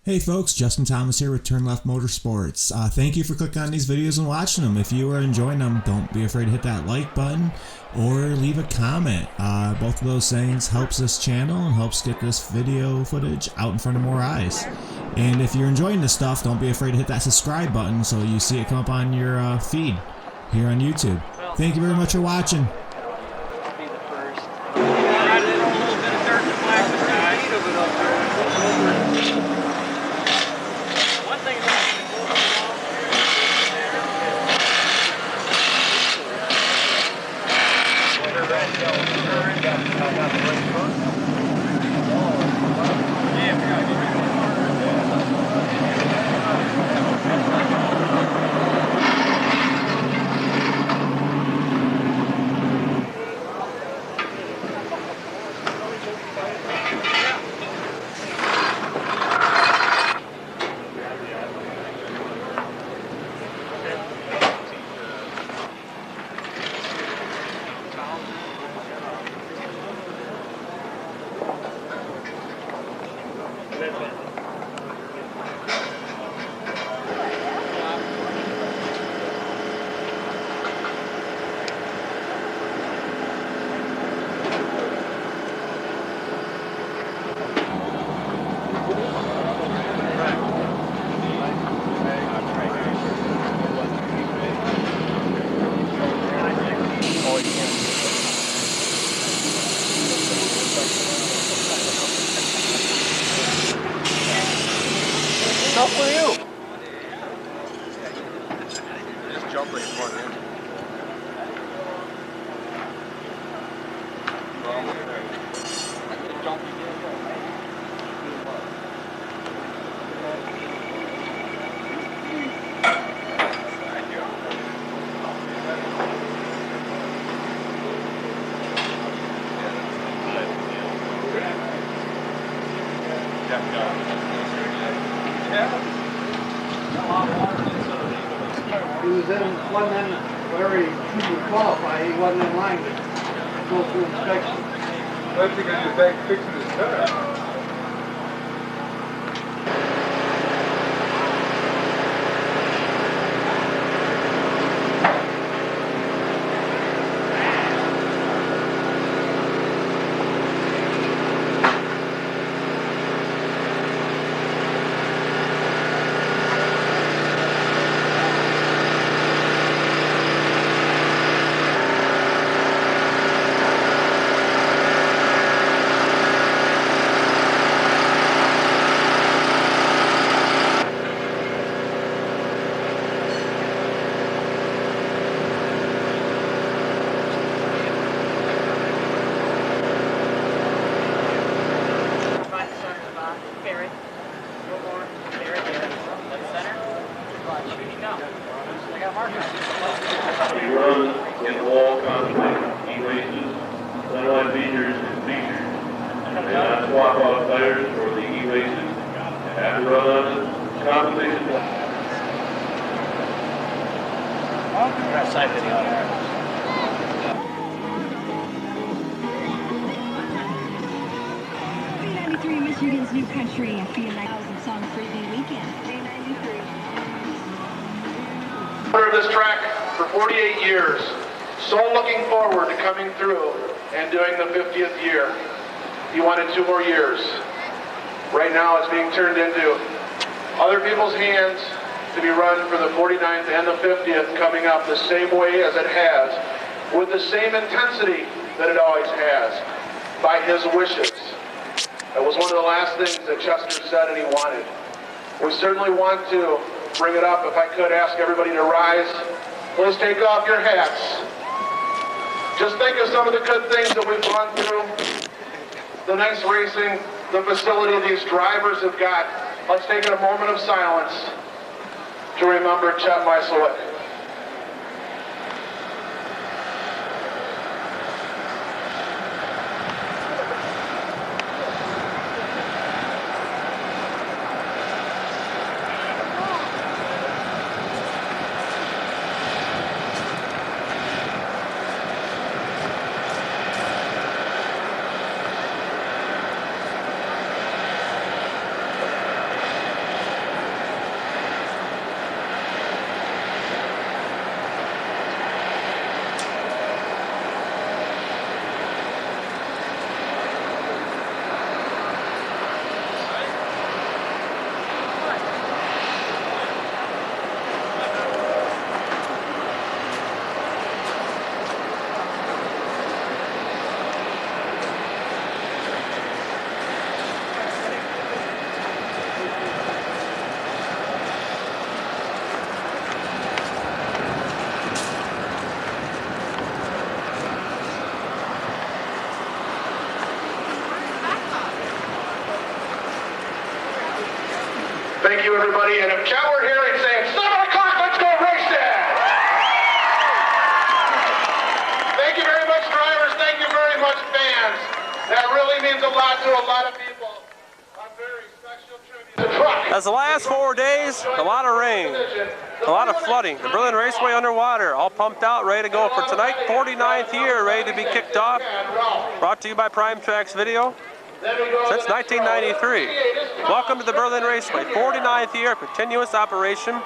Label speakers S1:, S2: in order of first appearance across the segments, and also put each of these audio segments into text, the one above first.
S1: Hey folks, Justin Thomas here with Turn Left Motorsports. Thank you for clicking on these videos and watching them. If you are enjoying them, don't be afraid to hit that like button or leave a comment. Both of those things helps this channel and helps get this video footage out in front of more eyes. And if you're enjoying this stuff, don't be afraid to hit that subscribe button so you see it come up on your feed here on YouTube. Thank you very much for watching.
S2: Up for you. Just jump right in front of him.
S3: He wasn't in where he would qualify. He wasn't in line to go through inspection.
S2: I think he's back fixing his car.
S4: Run in all conflict, E-races, satellite features, and features. May not swap out tires for the E-races and have to run on the competition.
S5: Side video.
S6: 93 Michigan's New Country. I feel like 1,000 song freebie weekend. Day 93.
S7: Of this track for 48 years. So looking forward to coming through and doing the 50th year. He wanted 2 more years. Right now it's being turned into other people's hands to be run for the 49th and the 50th coming up the same way as it has, with the same intensity that it always has, by his wishes. That was one of the last things that Chester said and he wanted. We certainly want to bring it up. If I could ask everybody to rise, please take off your hats. Just think of some of the good things that we've gone through, the nice racing, the facility these drivers have got. Let's take a moment of silence to remember Chet Mysliwiec. Thank you, everybody. And if Chet were here, he'd say, it's 7 o'clock, let's go racing! Thank you very much, drivers. Thank you very much, fans. That really means a lot to a lot of people. A very special tribute to truck.
S5: As the last 4 days, a lot of rain, a lot of flooding. The Berlin Raceway underwater, all pumped out, ready to go for tonight. 49th year, ready to be kicked off. Brought to you by Prime Tracks Video. Since 1993. Welcome to the Berlin Raceway. 49th year, continuous operation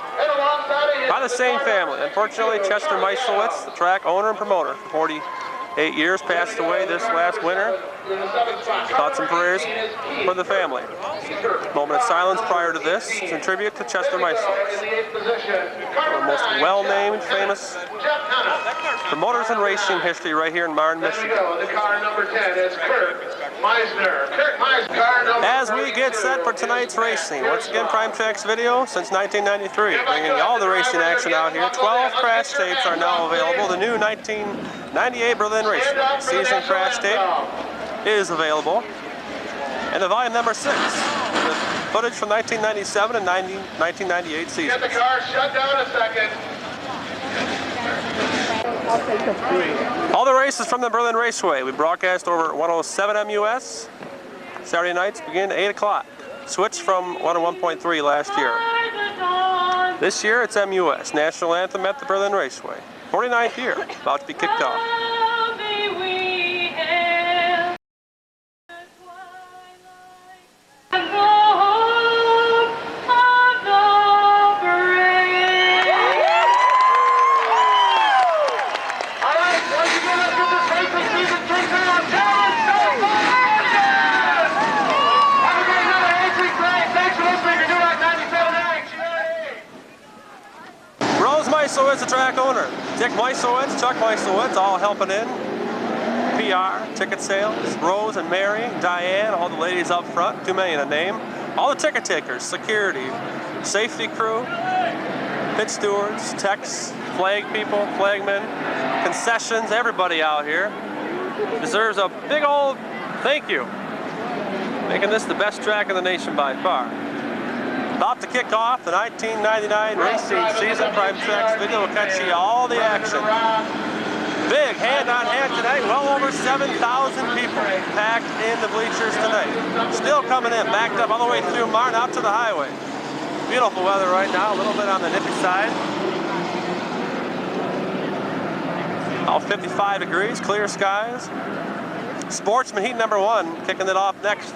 S5: by the same family. Unfortunately, Chester Mysliwiec, the track owner and promoter for 48 years, passed away this last winter. Thoughts and prayers for the family. Moment of silence prior to this. It's in tribute to Chester Mysliwiec. One of the most well-named, famous promoters in racing history right here in Marne, Michigan.
S7: The car number 10 is Kurt Meisner.
S5: As we get set for tonight's racing, once again, Prime Tracks Video since 1993, bringing you all the racing action out here. 12 crash tapes are now available. The new 1998 Berlin Raceway season crash tape is available. And the volume number 6, with footage from 1997 and 1998 season.
S7: Get the car shut down a second.
S5: All the races from the Berlin Raceway. We broadcast over 107 MUS. Saturday nights begin at 8 o'clock. Switched from 101.3 last year. This year it's MUS, National Anthem at the Berlin Raceway. 49th year, about to be kicked off. Mysliwiec, the track owner. Dick Mysliwiec, Chuck Mysliwiec, all helping in. PR, ticket sales, Rose and Mary, Diane, all the ladies up front, too many to name. All the ticket takers, security, safety crew, pit stewards, techs, flag people, flagmen, concessions, everybody out here deserves a big old thank you. Making this the best track in the nation by far. About to kick off the 1999 racing season. Prime Tracks Video will catch you all the action. Big hand-on-hand tonight. Well over 7,000 people packed in the bleachers tonight. Still coming in, backed up all the way through Marne out to the highway. Beautiful weather right now, a little bit on the nippy side. About 55 degrees, clear skies. Sportsman Heat number 1 kicking it off next.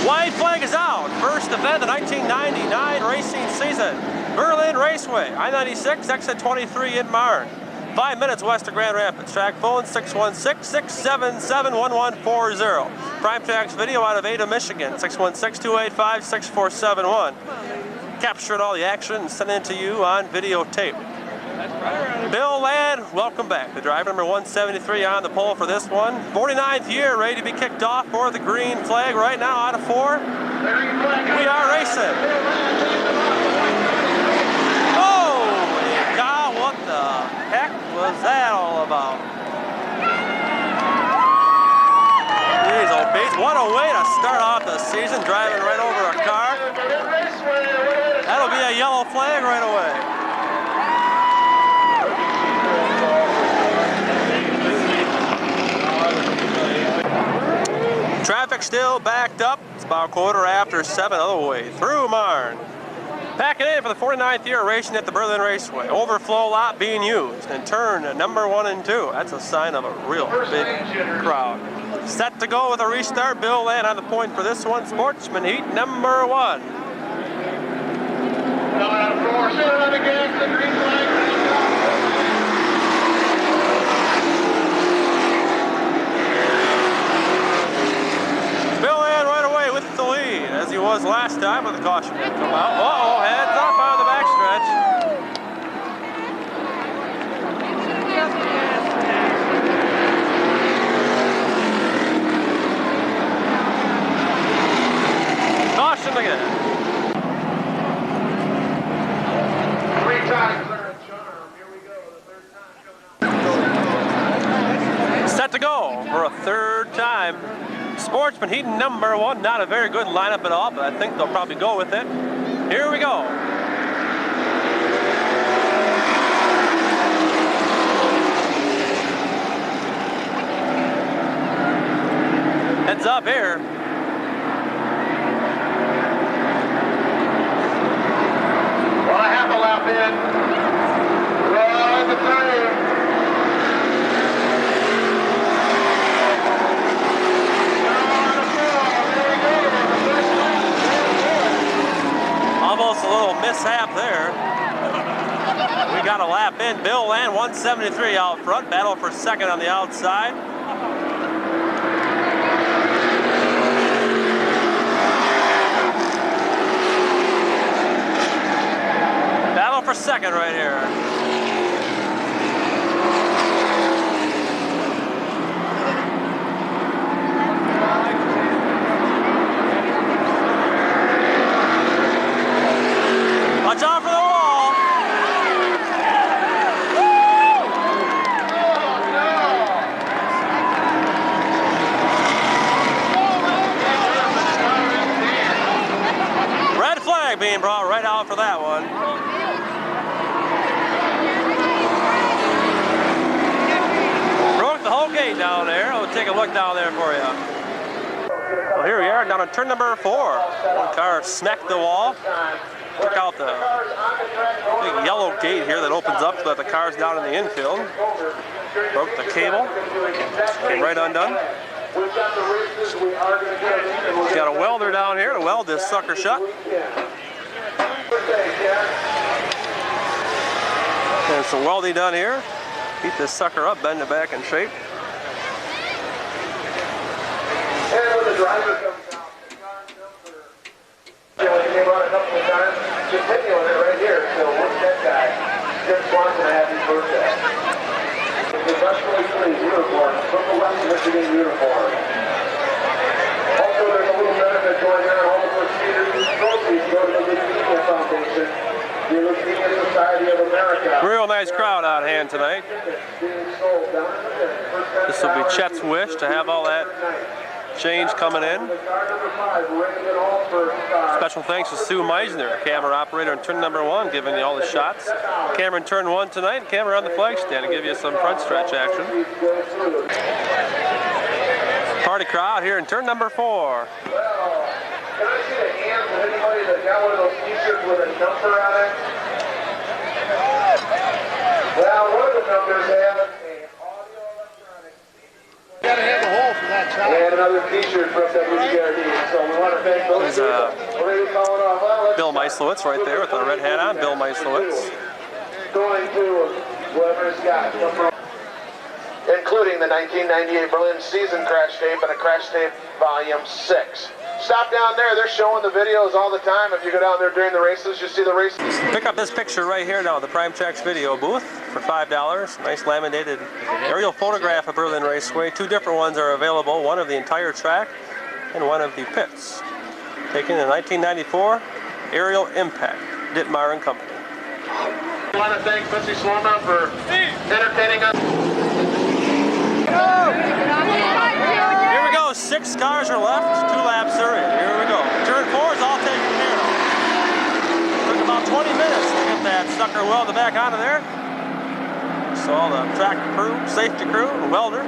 S5: White flag is out. First event of the 1999 racing season. Berlin Raceway, I-96, exit 23 in Marne. 5 minutes west of Grand Rapids. Track phone 616-677-1140. Prime Tracks Video out of Ada, Michigan, 616-285-6471. Capturing all the action and sending it to you on videotape. Bill Ladd, welcome back. The driver number 173 on the pole for this one. 49th year, ready to be kicked off for the green flag right now out of 4. We are racing. Holy cow, what the heck was that all about? Jeez, old Bates, what a way to start off the season, driving right over a car. That'll be a yellow flag right away. Traffic still backed up. It's about 7:15 all the way through Marne. Packing in for the 49th year racing at the Berlin Raceway. Overflow lot being used and turn number 1 and 2. That's a sign of a real big crowd. Set to go with a restart. Bill Ladd on the point for this one. Sportsman Heat number 1. The lead, as he was last time with the caution didn't come out. Uh-oh, heads up on the backstretch. Caution again.
S7: 3 times are a charm. Here we go, the 3rd time coming out.
S5: Set to go for a 3rd time. Sportsman Sportsman Heat number 1. Not a very good lineup at all, but I think they'll probably go with it. Here we go. Heads up here.
S7: Well, a half a lap in. Run the tire.
S5: Almost a little mishap there. We got a lap in. Bill Land, 173 out front. Battle for second on the outside. Battle for second right here. Watch out for the wall. Red flag being brought right out for that one. Broke the whole gate down there. I'll take a look down there for you. Well, here we are down on turn number 4. One car smacked the wall. Took out the big yellow gate here that opens up so that the car's down in the infield. Broke the cable. Came right undone. Got a welder down here to weld this sucker shut. And some welding done here. Keep this sucker up, bend it back in shape.
S7: And when the driver comes out, the came on a couple of times, just hit me on it right here. So what's that guy? Chip Swanson, happy birthday. Professionally clean uniform from the West Michigan uniform. Also, there's a little benefit going on. All the prestigious trophies go to the Leukemia Foundation, the Leukemia Society of America.
S5: Real nice crowd out hand tonight. This will be Chet's wish to have all that change coming in. Special thanks to Sue Meisner, camera operator in turn number 1, giving you all the shots. Camera in turn 1 tonight, camera on the flag stand to give you some front stretch action. Party crowd here in turn number 4.
S7: Well, can I see the hands of anybody that got one of those t-shirts with a number on it? Well, one of the numbers have an audio electronic.
S3: You gotta have a hole for that shot.
S7: And another t-shirt from WCRD. So we want to thank those people. What are you calling off? Well,
S5: Bill Mysliwiec right there with the red hat on. Bill Mysliwiec.
S7: going to whoever's got number, including the 1998 Berlin season crash tape and a crash tape volume 6. Stop down there. They're showing the videos all the time. If you go down there during the races, you see the races.
S5: Pick up this picture right here now, the Prime Tracks video booth for $5. Nice laminated aerial photograph of Berlin Raceway. 2 different ones are available, one of the entire track and one of the pits. Taken in 1994, Aerial Impact, Dittmar and Company.
S7: I want to thank Quincy Sloma for entertaining us.
S5: Here we go, 6 cars are left, 2 laps are in. Here we go. Turn 4 is all taken care of. Took about 20 minutes to get that sucker welded back onto there. Saw the track crew, safety crew, and welder.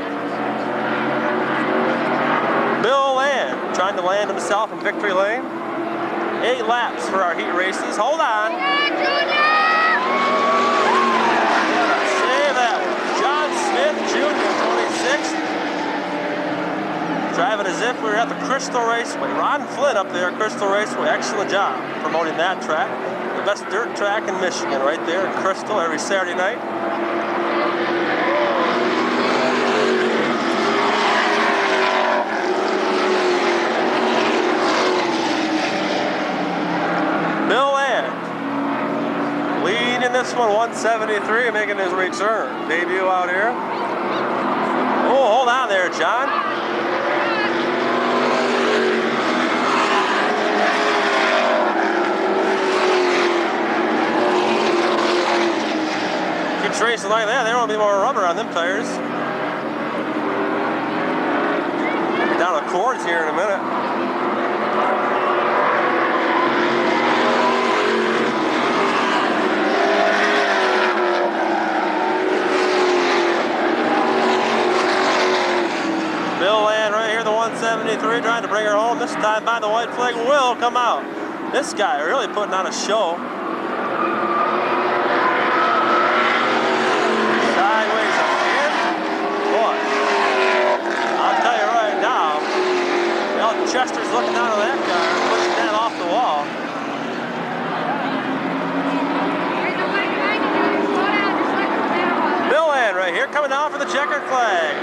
S5: Bill Land trying to land himself in victory lane. 8 laps for our heat races. Hold on. Save that one. John Smith Jr., 26th. Driving as if we were at the Crystal Raceway. Ron Flynn up there at Crystal Raceway. Excellent job promoting that track. The best dirt track in Michigan right there in Crystal every Saturday night. Bill Land leading this one, 173, making his return. Debut out here. Oh, hold on there, John. Keeps racing like that. There won't be more rubber on them tires. Down a Fords here in a minute. Bill Land right here, the 173, trying to bring her home. This time by the white flag will come out. This guy really putting on a show. Sideways again. Boy, I'll tell you right now, Chester's looking out of that car, pushing that off the wall. Bill Land right here, coming down for the checkered flag.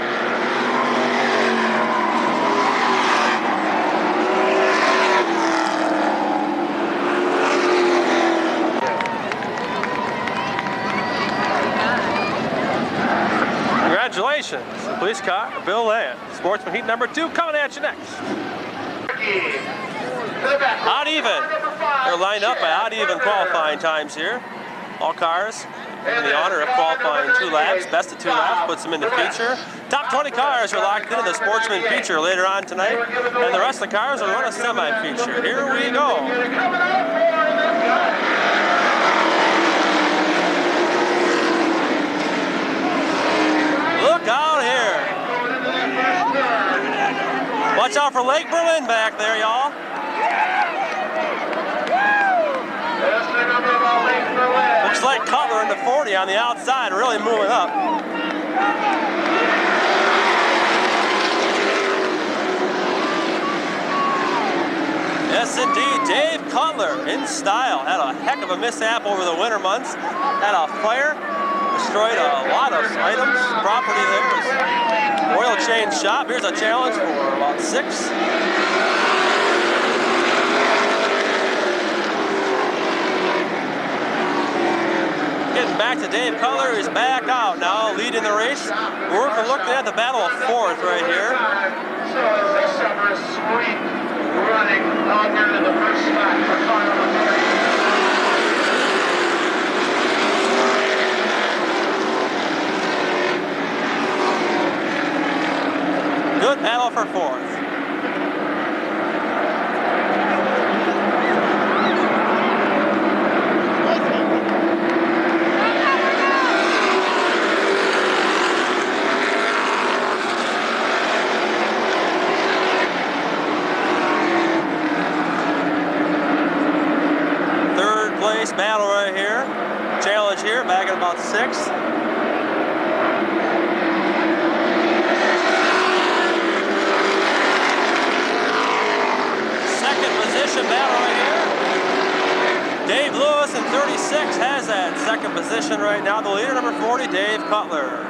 S5: Congratulations, the police car, Bill Land. Sportsman Heat number 2 coming at you next. Odd even. They're lined up by odd even qualifying times here. All cars in the honor of qualifying 2 laps. Best of 2 laps puts them in the feature. Top 20 cars are locked into the Sportsman feature later on tonight. And the rest of the cars will run a semi-feature. Here we go. Look out here. Watch out for Lake Berlin back there, y'all. Looks like Cutler in the 40 on the outside, really moving up. Yes, indeed, Dave Cutler in style. Had a heck of a mishap over the winter months. Had a fire. Destroyed a lot of items, property there. Oil change shop. Here's a challenge for about 6. Getting back to Dave Cutler, who's back out now, leading the race. We're looking at the battle of 4th right here.
S7: So this summer is sweet running out here in the first spot for car number 3.
S5: Good battle for 4th. Third place battle right here. Challenge here, back at about 6th. Battle right here. Dave Lewis in 36 has that second position right now. The leader, number 40, Dave Cutler.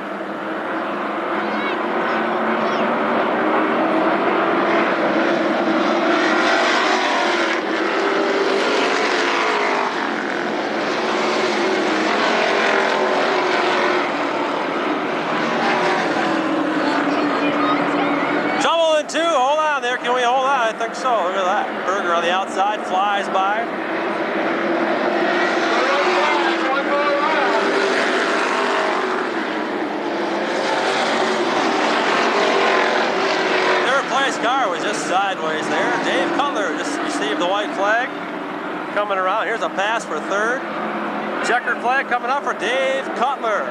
S5: Trouble in 2. Hold on there. Can we hold on? I think so. Look at that. Berger on the outside flies by. Third place car was just sideways there. Dave Cutler just received the white flag. Coming around. Here's a pass for 3rd. Checkered flag coming up for Dave Cutler.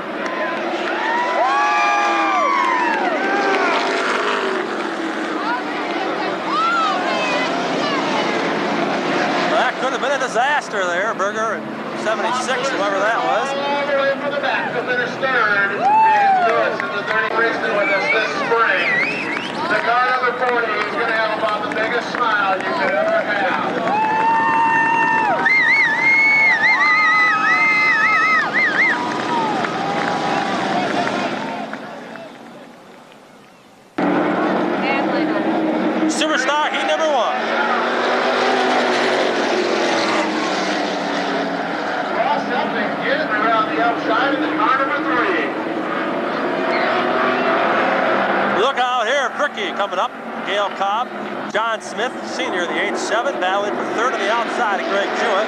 S5: Could have been a disaster there, Berger in 76, whoever that was.
S7: All the way from the back to finish 3rd. Dave Lewis is the 30 racing with us this spring. The car number 40 is going to have about the biggest smile you could ever have.
S5: Superstar Heat number 1.
S7: Getting around the outside of the car number 3.
S5: Look out here, Fricky coming up. Gail Cobb, John Smith, senior, the 8-7, battling for 3rd on the outside of Greg Jewett.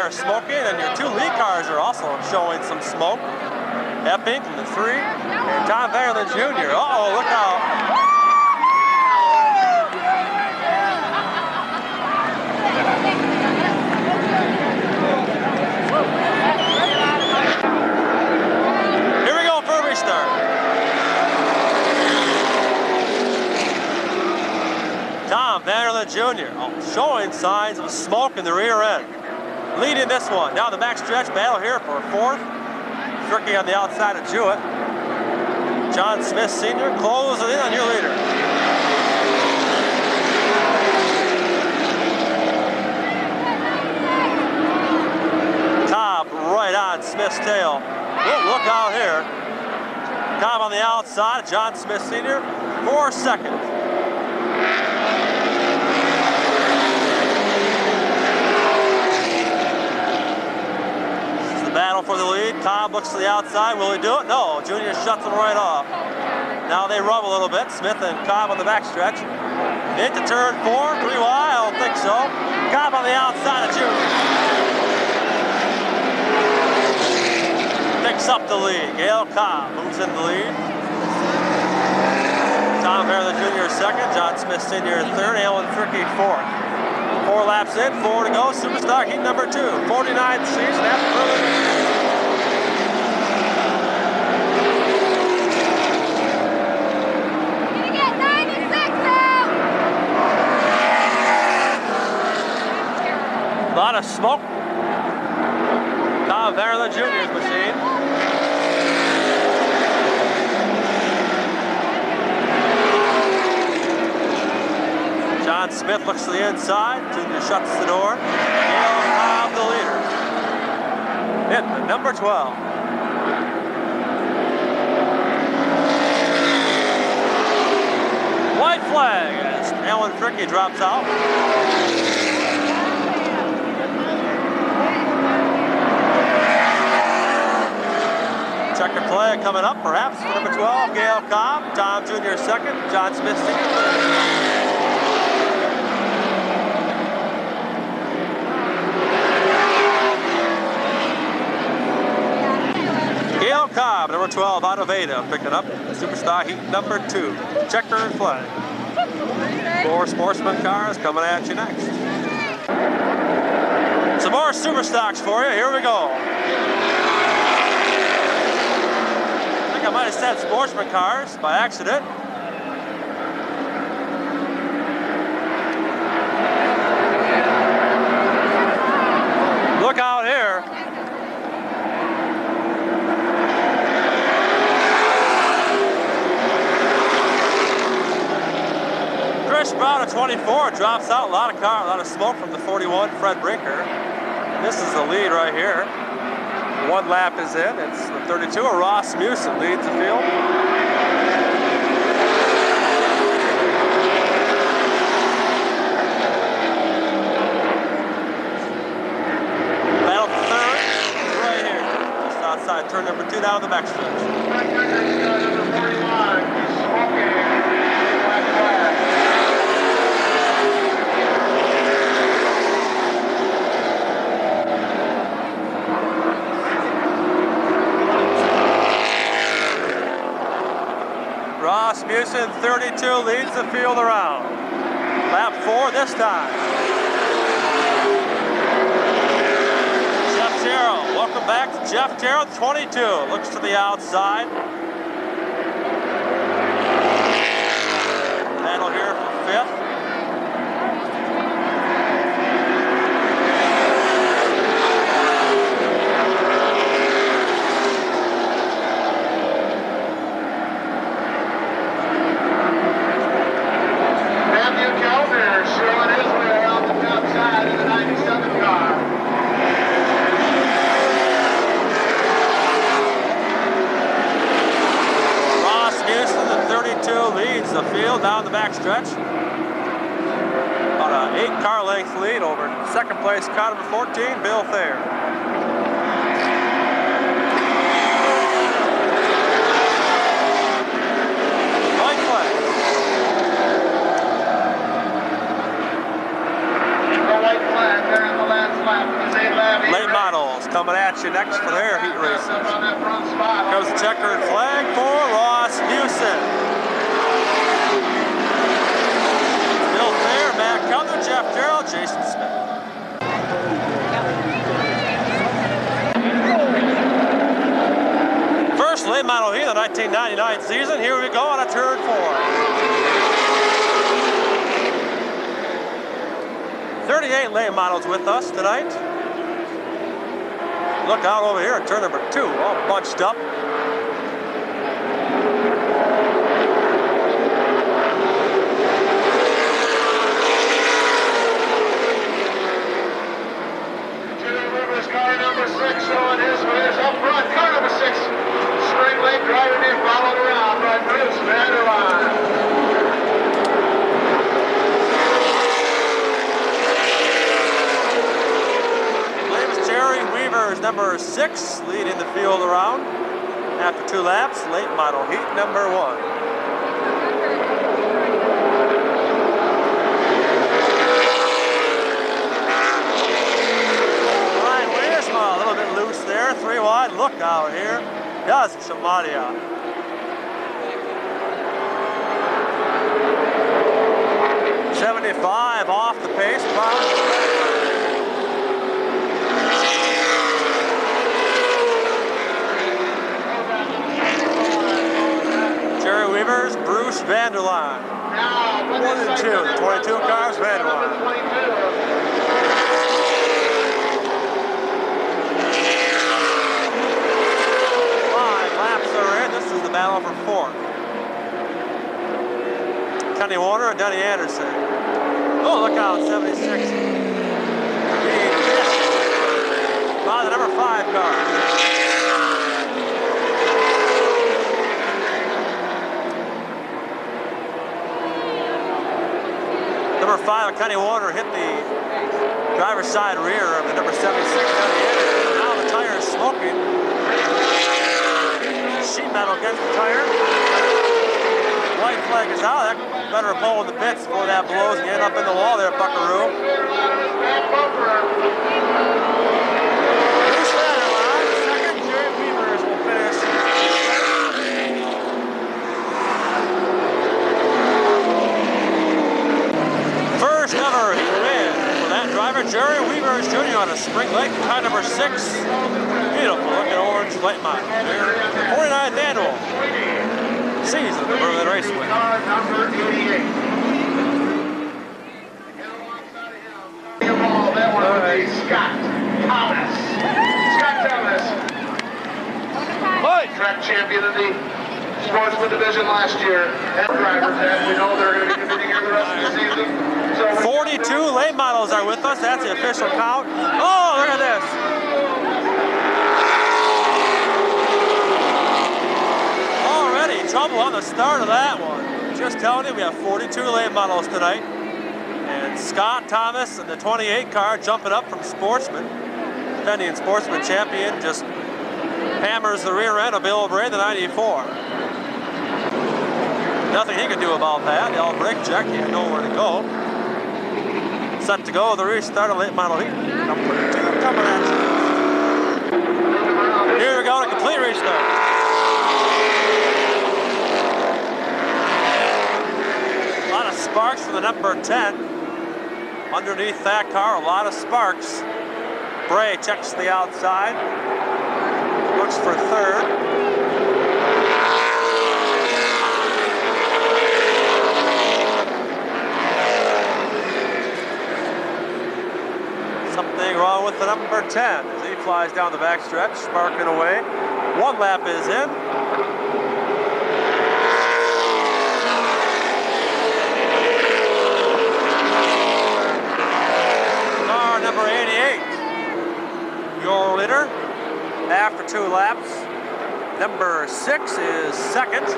S5: cars smoking, and your 2 lead cars are also showing some smoke. Epping in the 3, and Tom Vanderlyn Jr. Uh-oh, look out. Here we go for a restart. Tom Vanderlyn Jr. showing signs of smoke in the rear end. Leading this one. Down the back stretch, battle here for 4th. Tricky on the outside of Jewett. John Smith Sr. closes in on your leader. Cobb right on Smith's tail. Oh, look out here. Cobb on the outside, John Smith Sr. for 2nd. Battle for the lead. Cobb looks to the outside. Will he do it? No. Junior shuts him right off. Now they rub a little bit. Smith and Cobb on the backstretch. Into turn 4. 3 wide. I don't think so. Cobb on the outside of Junior. Picks up the lead. Gail Cobb moves in the lead. Tom Vanderlyn Jr. 2nd. John Smith Sr. 3rd. Alan Fricky 4th. 4 laps in, 4 to go. Superstock Heat number 2. 49th season after further.
S8: Gonna get 96 out.
S5: A lot of smoke. Tom Vanderlyn Jr.'s machine. John Smith looks to the inside. Junior shuts the door. Gail Cobb, the leader. In the number 12. White flag as Alan Fricky drops out. Checker flag coming up, perhaps, for number 12, Gail Cobb. Tom Jr. 2nd. John Smith Sr. 3rd. Cobb, number 12, out of Ada, picking up Superstar Heat number 2. Checker flag. 4 Sportsman cars coming at you next. Some more Superstocks for you. Here we go. I think I might have said Sportsman cars by accident. Look out here. Brown of 24 drops out. A lot of smoke from the 41, Fred Brinker. This is the lead right here. 1 lap is in. It's the 32. Ross Mewson leads the field. Battle for 3rd, right here, just outside turn number 2 down the backstretch.
S7: Number 41, smoking.
S5: Ross Mewson, 32, leads the field around. Lap 4 this time. Jeff Terrell, welcome back to Jeff Terrell, 22. Looks to the outside. Battle here for 5th. Leads the field down the backstretch. About an 8-car length lead over 2nd place car number 14, Bill Thayer. White flag.
S7: The white flag there in the last lap. Late
S5: catch you next for their heat races. Here comes the checkered flag for Ross Newson. Bill Fair, Matt Cutler, Jeff Darrell, Jason Smith. First late model heat of the 1999 season. Here we go on a turn 4. 38 late models with us tonight. Look out over here at turn number 2, all bunched up.
S7: Car number 6 showing his ways up front. Car number 6, Spring Lake driving in, followed around by Bruce Vanderline.
S5: Jerry Weaver's number 6 leading the field around after 2 laps. Late model heat number 1. Ryan Wiersma a little bit loose there, 3 wide. Look out here. Does Shamadia. .75 off the pace. Jerry Weaver's Bruce Vanderline. 1 and 2, 22 cars, Vanderline. 5 laps are in. This is the battle for 4th. Kenny Warner and Denny Anderson. Oh, look out, 76. By the number 5 car. Number 5, Kenny Warner hit the driver's side rear of the number 76 Denny Anderson. Now the tire is smoking. Sheet metal against the tire. White flag is out. That better pull in the pits before that blows and you end up in the wall there, Buckaroo. Bruce Vanderline, second. Jerry Weavers will finish. First ever heat win for that driver, Jerry Weavers Jr. on a Spring Lake, car number 6. Beautiful looking orange late model. 49th annual season of the Berlin Raceway.
S7: Number 88. That one would be Scott Thomas. Scott Thomas. Track champion in the Sportsman division last year. And drivers that we know they're going to be competing here the rest of the season. So
S5: 42 late models are with us. That's the official count. Oh, look at this. Already trouble on the start of that one. Just telling you, we have 42 late models tonight. And Scott Thomas and the 28 car jumping up from Sportsman. Defending Sportsman champion just hammers the rear end of Bill O'Brien, the 94. Nothing he can do about that. The all brake check, he had nowhere to go. Set to go, the restart of late model heat. Number 2 coming at you. Here we go, to complete restart. A lot of sparks for the number 10. Underneath that car, a lot of sparks. Bray checks the outside. Looks for 3rd. Something wrong with the number 10 as he flies down the backstretch, sparking away. 1 lap is in. Car number 88, your leader. After 2 laps, number 6 is 2nd. That's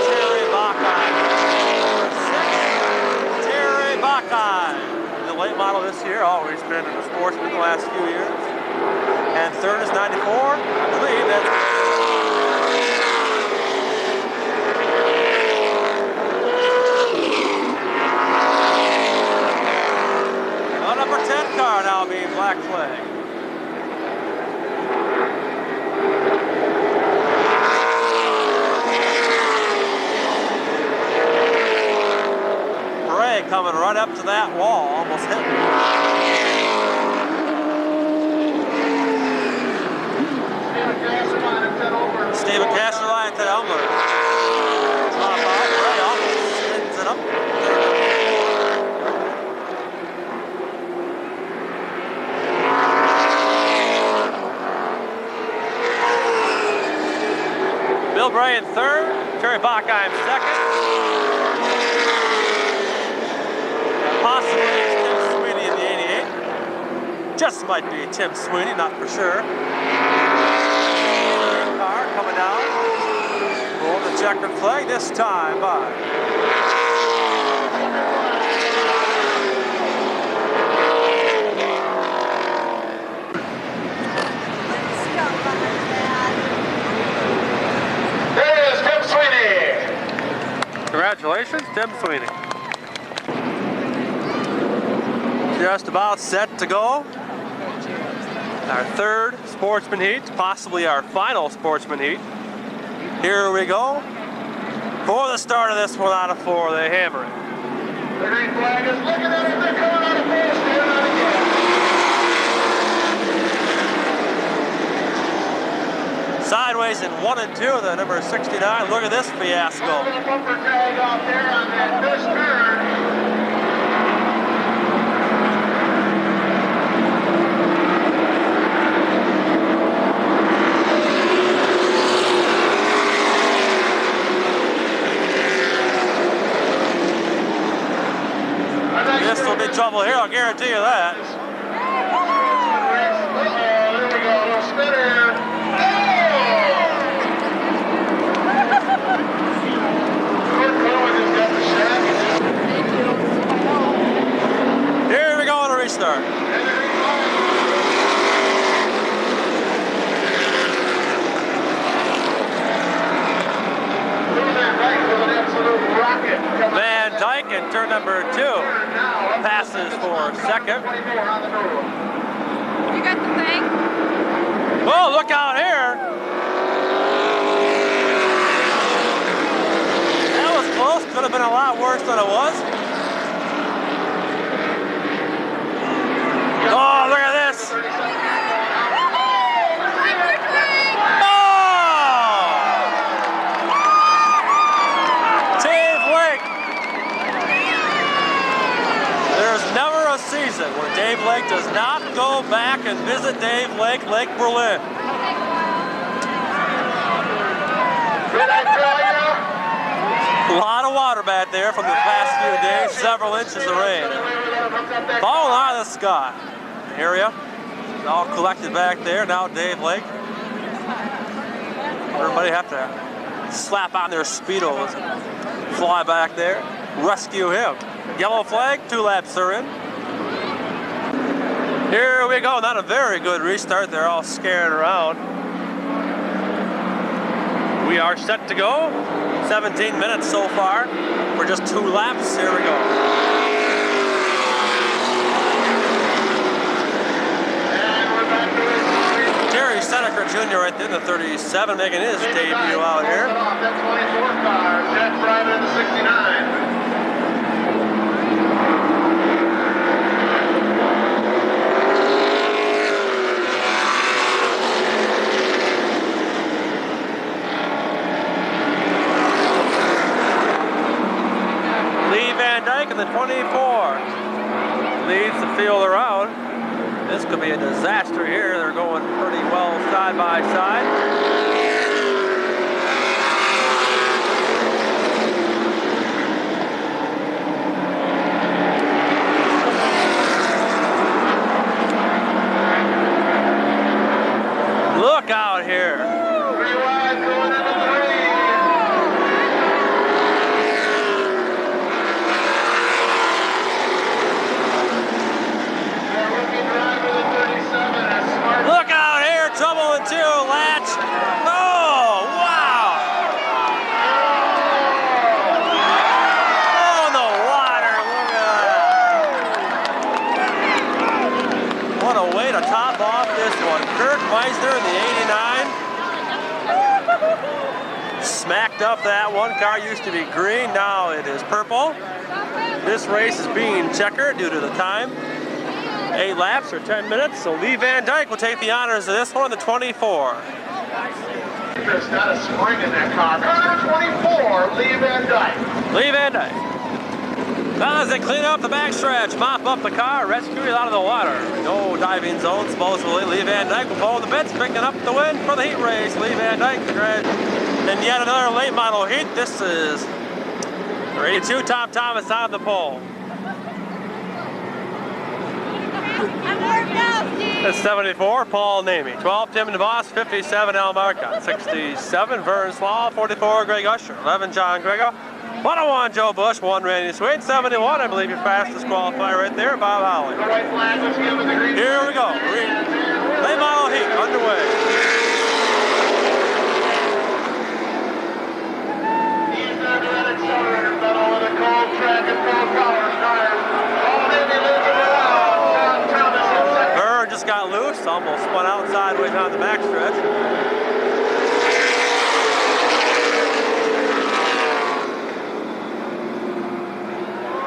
S5: Terry Buckeye. Number 6, Terry Buckeye. The late model this year, always been in the Sportsman the last few years. And 3rd is 94. I believe that's number 10 car now being black flag. Bray coming right up to that wall, almost hit me. Steven Casterline and Ted Elmer. Top out, Bray almost spins it up. Bill Bray in third, Terry Bachheim second. Possibly Tim Sweeney in the 88. Just might be Tim Sweeney, not for sure. Car coming down. Roll the checkered flag this time by. Congratulations, Tim Sweeney. Just about set to go. Our third Sportsman Heat, possibly our final Sportsman Heat. Here we go. For the start of this 1 out of 4, they hammer it.
S7: The green flag is looking at it, they're coming out of fourth, they're not again.
S5: Sideways in 1 and 2, the number 69. Look at this fiasco.
S7: A little bumper tag off there on that first turn.
S5: This will be trouble here, I'll guarantee you that.
S7: There we go, a little spinner.
S5: Here we go on a restart. Van Dyke in turn number 2 passes for second.
S8: You got the thing?
S5: Oh, look out here. That was close. Could have been a lot worse than it was. Oh, look at this. Season where Dave Lake does not go back and visit Dave Lake, Lake Berlin. A lot of water back there from the past few days, several inches of rain. Falling out of the sky. The area all collected back there. Now Dave Lake. Everybody have to slap on their Speedos and fly back there, rescue him. Yellow flag, 2 laps are in. Here we go, not a very good restart. They're all scaring around. We are set to go. 17 minutes so far for just 2 laps. Here we go. Terry Seneca Jr. right there, the 37, making his debut out here.
S7: That 24 car, Chet driving in the 69.
S5: In the 24 leads the field around. This could be a disaster here. They're going pretty well side by side. Look out here. Trouble in 2, latch What a way to top off this one. Kurt Meisner in the 89. Smacked up that one. Car used to be green, now it is purple. This race is being checkered due to the time. 8 laps or 10 minutes, so Lee Van Dyke will take the honors of this one, the 24.
S7: There's not a spring in that car. Car 24, Lee Van Dyke.
S5: Lee Van Dyke. Now as they clean up the backstretch, mop up the car, rescue it out of the water. No diving zone, supposedly. Lee Van Dyke will pull the bits, picking up the win for the heat race. Lee Van Dyke, and yet another late model heat. This is 82, Tom Thomas on the pole. That's 74, Paul Namey. 12, Tim DeVos. 57, Al Marcotte. 67, Vern Slaw. 44, Greg Usher. 11, John Grego. 101, Joe Bush. 1, Randy Sweet. 71, I believe your fastest qualifier right there, Bob Holly. Here we go. Late model heat underway.
S7: He's under that accelerator pedal with a cold track and cold power tires. All Navy lives around. Thomas in second.
S5: Vern just got loose, almost spun out sideways on the backstretch.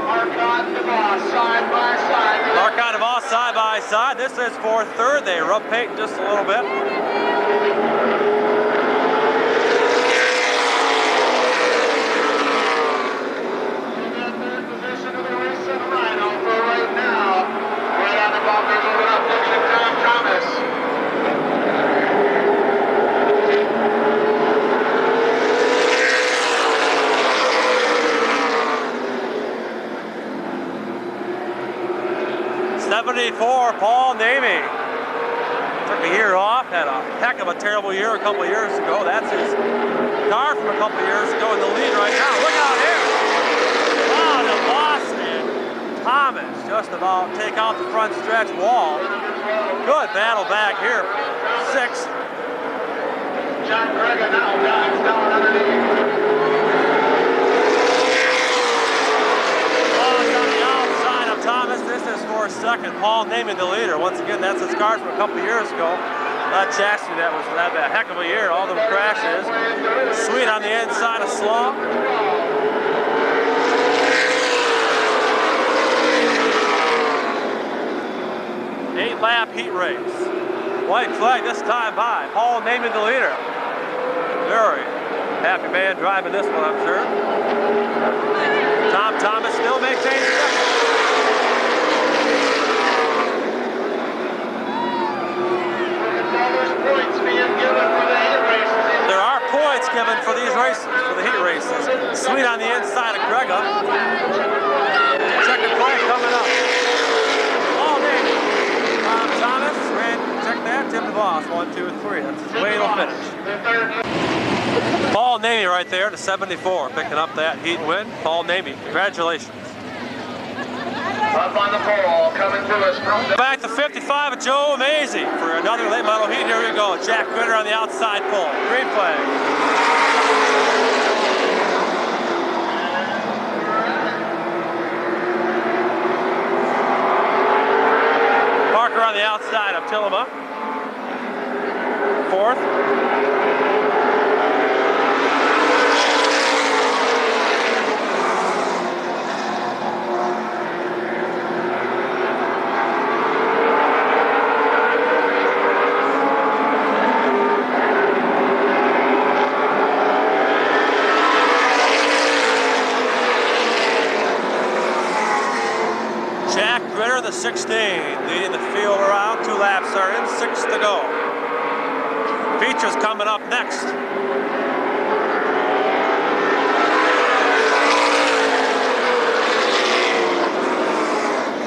S7: Marcotte and DeVos side by side.
S5: Marcotte and DeVos side by side. This is for third. They rub paint just a little bit. Paul Namey took a year off, had a heck of a terrible year a couple years ago. That's his car from a couple years ago in the lead right now. Look out here! Wow, the boss and Thomas just about take out the front stretch wall. Good battle back here. 6th.
S7: John Grega now dives down underneath.
S5: Thomas, this is for second. Paul Namey, the leader. Once again, that's his car from a couple years ago. That chassis that had a heck of a year. All the crashes. Sweet on the inside of Slaw. 8-lap heat race. White flag this time by Paul Namey, the leader. Very happy man driving this one, I'm sure. Tom Thomas still maintains second. There are points given for these races, for the heat races. Sweet on the inside of Grega. Second point coming up. Paul Namey. Tom Thomas, check that. Tim DeVos, 1, 2, 3. That's his way it'll finish. Paul Namey right there to 74, picking up that heat win. Paul Namey, congratulations.
S7: Up on the pole, coming to us from the
S5: back to 55 of Joe Mazy for another late model heat. Here we go. Jack Critter on the outside pole. Green flag. Parker on the outside of Tillema. 4th. The 16, leading the field around. 2 laps are in, 6 to go. Features coming up next.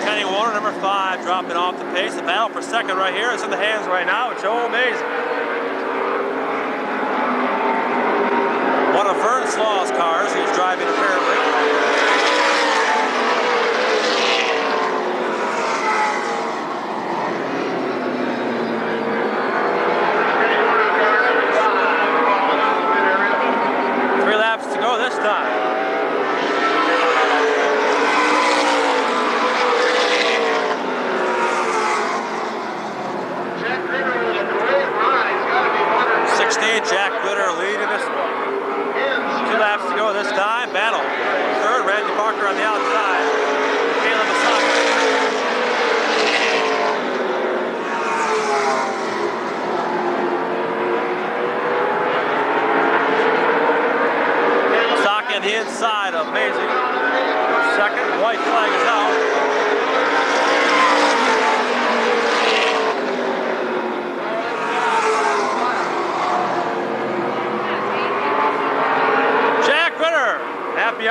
S5: Kenny Warner, number 5, dropping off the pace. The battle for second right here is in the hands right now of Joe Mazy. One of Vern Slaw's cars he's driving apparently.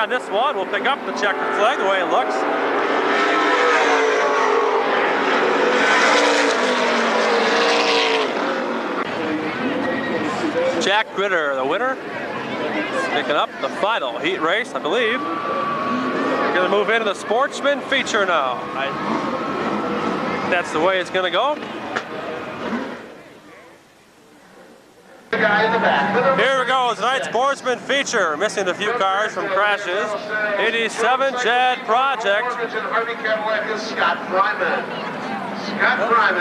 S5: on this one. We'll pick up the checkered flag the way it looks. Jack Gritter, the winner, picking up the final heat race, I believe. We're going to move into the Sportsman feature now. That's the way it's going to go. Here we go, tonight's Sportsman feature. Missing a few cars from crashes. 87 Chet Project.
S7: Scott Fryman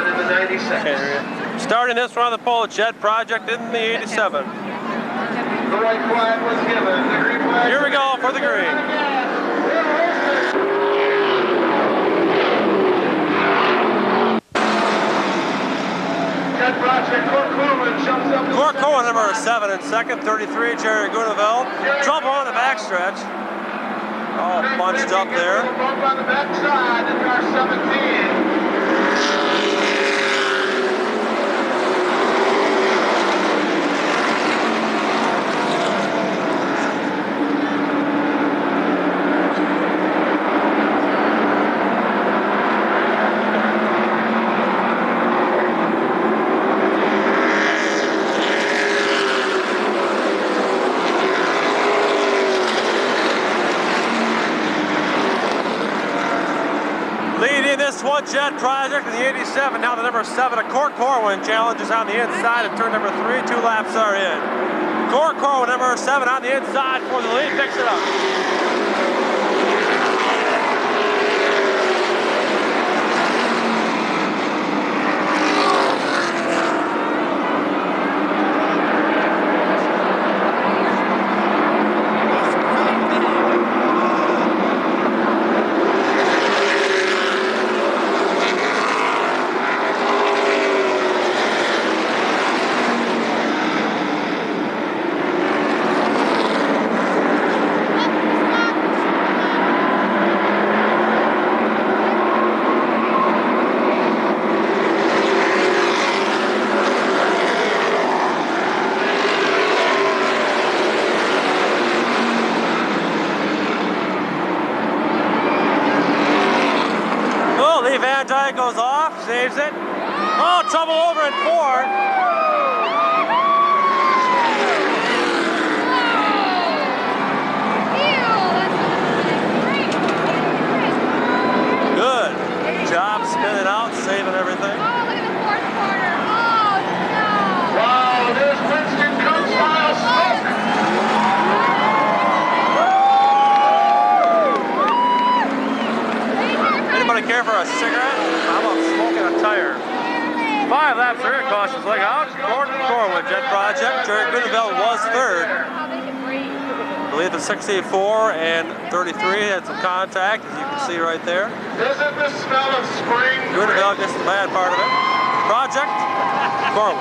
S7: in the 96.
S5: Starting this one on the pole, Chet Project in the 87.
S7: The white flag was given. The green flag.
S5: Here we go for the green. Cork Cohen, number 7 in second, 33, Jerry Guneveld. Trouble on the backstretch. All bunched up there.
S7: Bump on the backside in car 17.
S5: This one Chet Project in the 87. Now the number 7 of Cork Corwin challenges on the inside of turn number 3. 2 laps are in. Cork Corwin, number 7 on the inside for the lead, picks it up. Goes off, saves it. Oh, trouble over in 4. Good job spinning out, saving everything.
S8: Oh, look at the fourth corner. Oh, no.
S7: Wow, there's Winston Cook-style smoke.
S5: Anybody care for a cigarette? How about smoking a tire? 5 laps are in, cautions leg out. Cork Corwin, Chet Project. Jerry Guneveld was 3rd. I believe the 64 and 33 had some contact, as you can see right there.
S7: Isn't the smell of spring?
S5: Guneveld gets the bad part of it. Project, Corwin.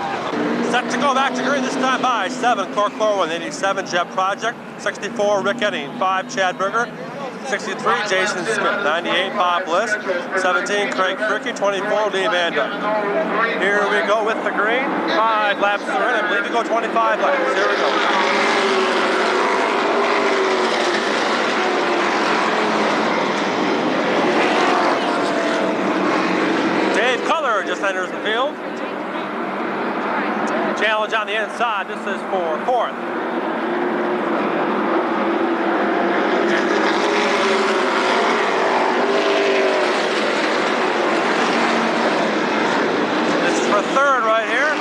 S5: Set to go back to green, this time by 7 Cork Corwin, 87 Chet Project, 64 Rick Edding, 5 Chad Berger, 63 Jason Smith, 98 Bob Bliss, 17 Craig Fricky, 24 Lee Van Dyke. Here we go with the green. 5 laps are in. I believe we go 25 laps. Here we go. Dave Cutler just enters the field. Challenge on the inside. This is for 4th. For 3rd right here.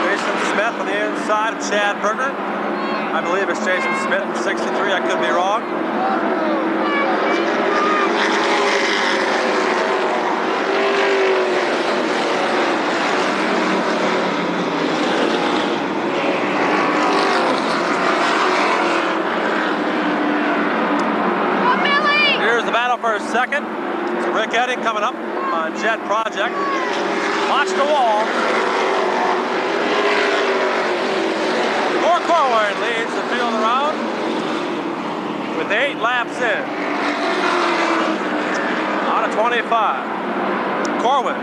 S5: Jason Smith on the inside of Chad Berger. I believe it's Jason Smith, 63. I could be wrong. Here's the battle for 2nd. It's Rick Edding coming up on Chet Project. Watch the wall. Cork Corwin leads the field around with 8 laps in. Out of 25. Corwin,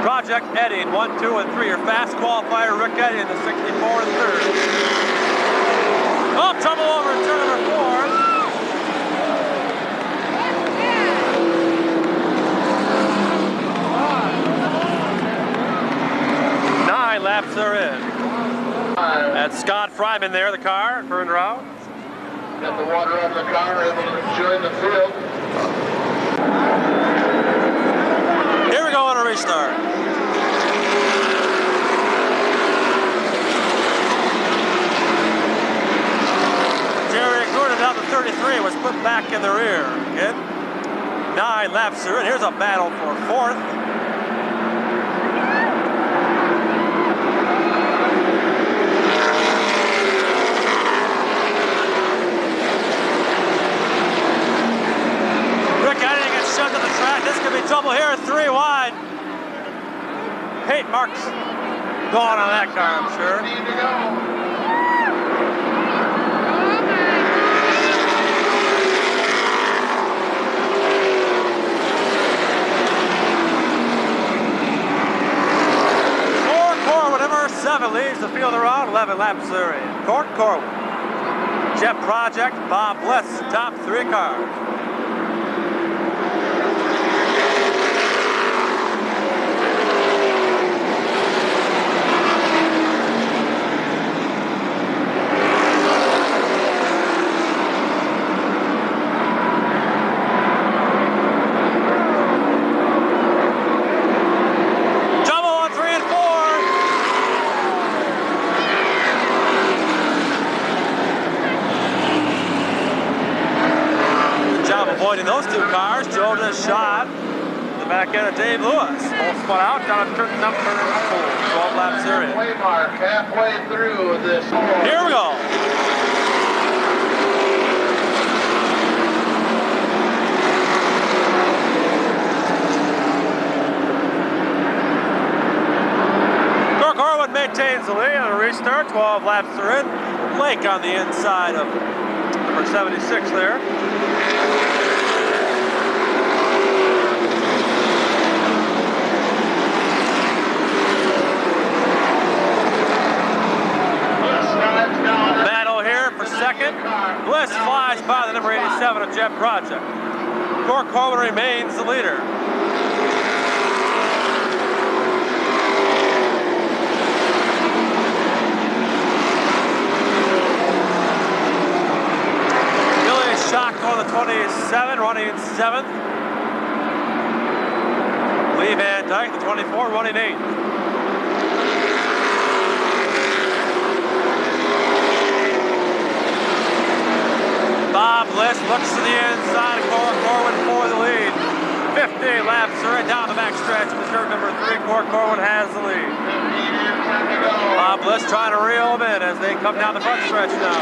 S5: Project Edding, 1, 2, and 3. Your fast qualifier, Rick Edding, the 64 and 3rd. Oh, trouble over in turn number 4. 9 laps are in. That's Scott Fryman there, the car, turned around.
S7: Got the water out of the car, able to join the field.
S5: Here we go on a restart. Jerry Gordon down to 33 was put back in the rear. Again, 9 laps are in. Here's a battle for 4th. Shoved to the track. This could be trouble here. 3 wide. Paint marks going on that car, I'm sure.
S7: Need to go.
S5: Corwin, number 7, leads the field around. 11 laps are in. Corwin. Chet Project, Bob Bliss, top 3 cars. Avoiding those 2 cars. Joe just shot the back end of Dave Lewis. Both spun out down at turn number 4. 12 laps are in.
S7: Waymark halfway through this.
S5: Here we go. Corwin maintains the lead on a restart. 12 laps are in. Blake on the inside of number 76 there. Battle here for second. Bliss flies by the number 87 of Jet Project. Corwin remains the leader. Shock on the 27, running 7th. Lee Van Dyke, the 24, running 8th. Bob Bliss looks to the inside of Corwin for the lead. 15 laps are in down the back stretch of the turn number 3. Corwin has the lead. Bob Bliss trying to reel them in as they come down the front stretch now.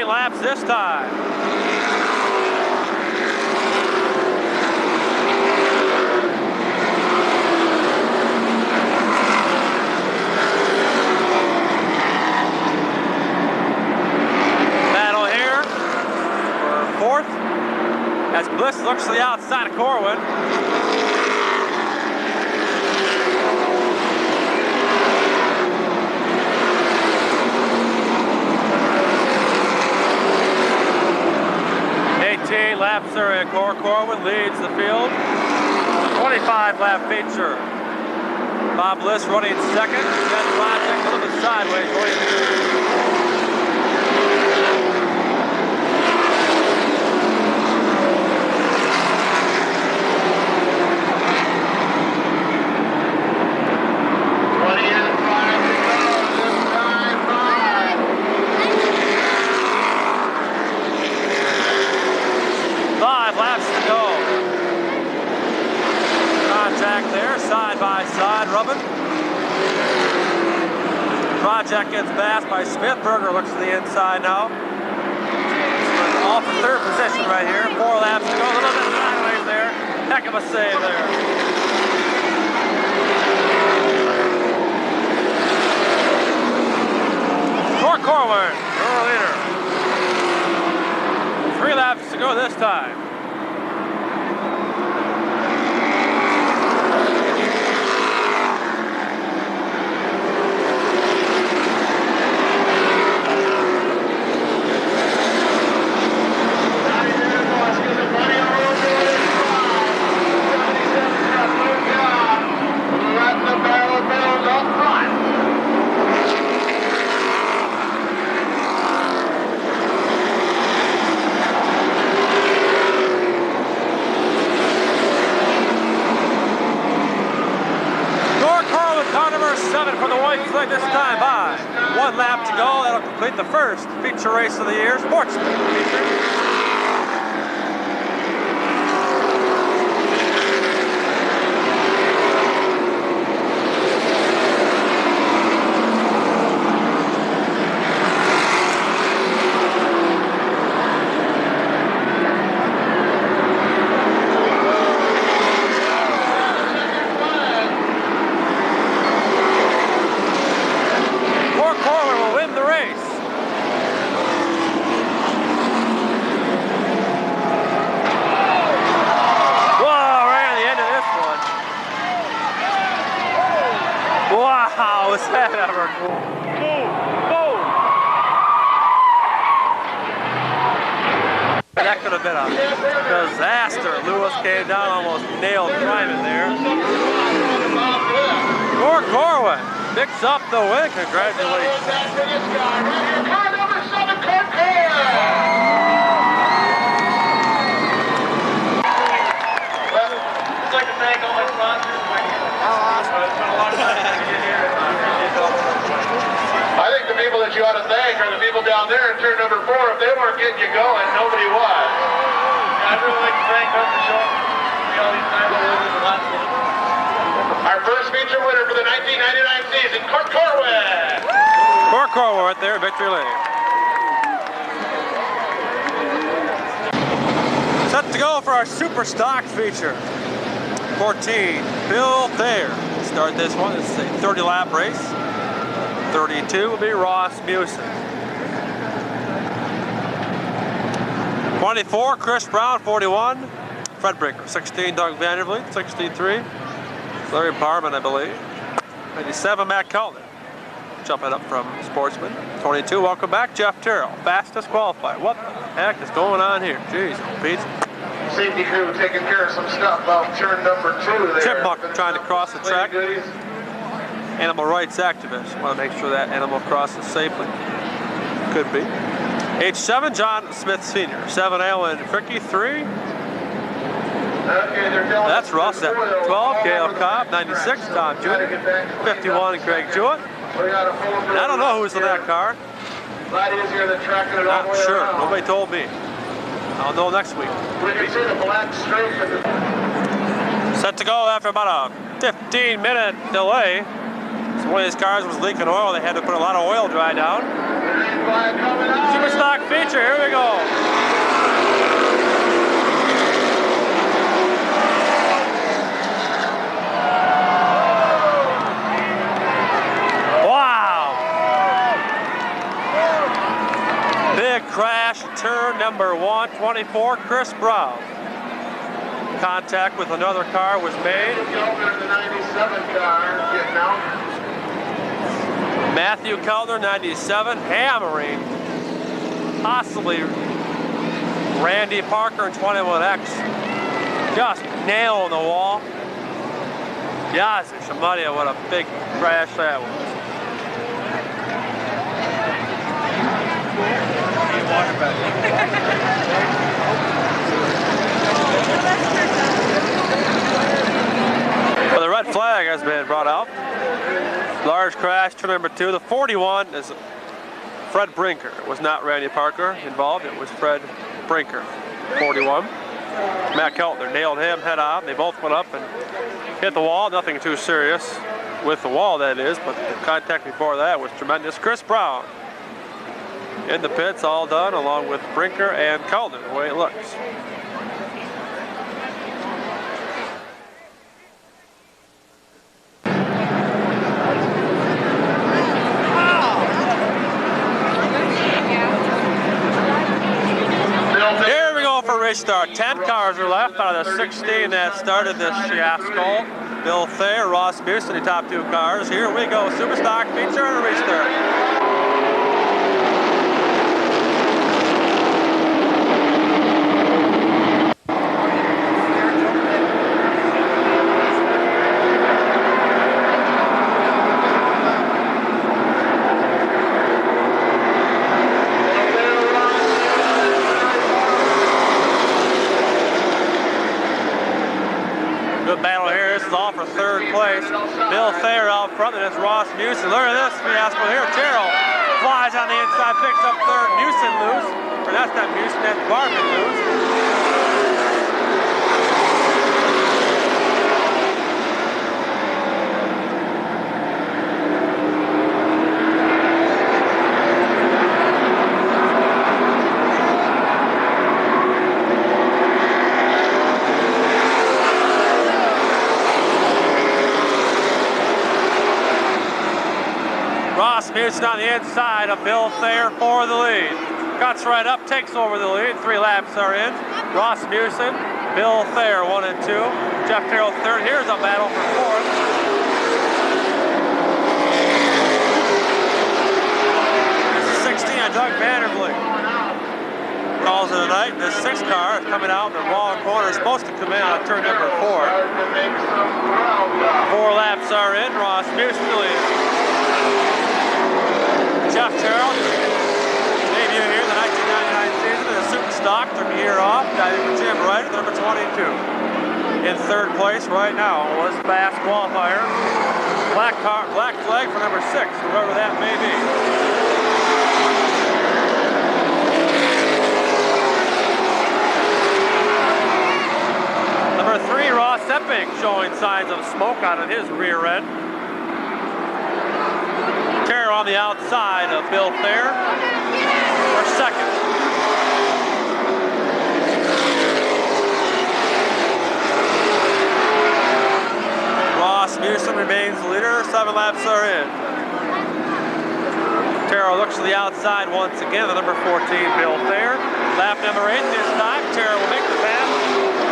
S5: Laps this time. Battle here for 4th as Bliss looks to the outside of Corwin. Laps are in. Corwin leads the field. 25 lap feature. Bob Bliss running 2nd. Jet Project a little bit sideways. Project gets passed by Smith. Berger looks to the inside now. Off the 3rd position right here. 4 laps to go. A little bit sideways there. Heck of a save there. Corwin, your leader. 3 laps to go this time. For the white flag this time by 1 lap to go. That'll complete the first feature race of the year, Sportsman feature. Wow, was that ever cool? Boom! Boom! That could have been a disaster. Lewis came down, almost nailed Tryman there. Corwin picks up the win. Congratulations.
S7: I'd like to thank all my sponsors. I think the people that you ought to thank are the people down there in turn number 4. If they weren't getting you going, nobody was. I'd really like to thank them for showing me all these times. Our first feature winner for the 1999 season, Corwin.
S5: Corwin right there, victory lane. Set to go for our super stock feature. 14, Bill Thayer. Start this one. It's a 30-lap race. 32 will be Ross Musen. 24, Chris Brown. 41, Fred Brinker. 16, Doug Vandervliet. 63, Larry Barman, I believe. 97, Matt Calder. Jumping up from Sportsman. 22, welcome back, Jeff Terrell. Fastest qualified. What the heck is going on here? Jeez, Pete.
S7: Safety crew taking care of some stuff about turn number 2 there.
S5: Chipmunk trying to cross the track. Animal rights activists want to make sure that animal crosses safely. Could be. H7, John Smith Sr. 7, Alan Fricky. 3. That's Russ at 12, Gail Cobb. 96, Tom Jr. 51, Greg Jewett. And I don't know who's in that car. Not sure. Nobody told me. I'll know next week. Set to go after about a 15-minute delay. So one of these cars was leaking oil. They had to put a lot of oil dry down. Super stock feature. Here we go. Wow. Big crash. Turn number 124, Chris Brown. Contact with another car was made.
S7: The 97 car getting out.
S5: Matthew Calder, 97, hammering possibly Randy Parker in 21X. Just nailing the wall. Yazzie Shamadia, what a big crash that was. Well, the red flag has been brought out. Large crash, turn number 2. The 41 is Fred Brinker. It was not Randy Parker involved. It was Fred Brinker, 41. Matt Keltner nailed him head on. They both went up and hit the wall. Nothing too serious with the wall, that is, but the contact before that was tremendous. Chris Brown in the pits, all done, along with Brinker and Keltner, the way it looks. restart. 10 cars are left out of the 16 that started this fiasco. Bill Thayer, Ross Mearson, the top 2 cars. Here we go. Super stock feature and a restart. Battle here. This is all for 3rd place. Bill Thayer out front, and it's Ross Mearson. Look at this fiasco here. Terrell flies on the inside, picks up 3rd. Mearson loose. Or that's not Mearson, that's Barman loose. Mearson on the inside of Bill Thayer for the lead. Cuts right up, takes over the lead. 3 laps are in. Ross Mearson, Bill Thayer 1 and 2. Jeff Carroll 3rd. Here's a battle for 4th. This is 16 Doug Vandervliet. Calls it a night. This 6th car is coming out in the wrong corner. It's supposed to come in on turn number 4. 4 laps are in. Ross Mearson the lead. Jeff Terrell, debut here in the 1999 season in a super stock, took a year off, got in for Jim Wright at number 22. In 3rd place right now was fast qualifier. Black flag for number 6, whoever that may be. Number 3, Ross Epping, showing signs of smoke out of his rear end. On the outside of Bill Thayer for 2nd. Ross Mearson remains the leader. 7 laps are in. Terrell looks to the outside once again. The number 14, Bill Thayer. Lap number 8 this time. Terrell will make the pass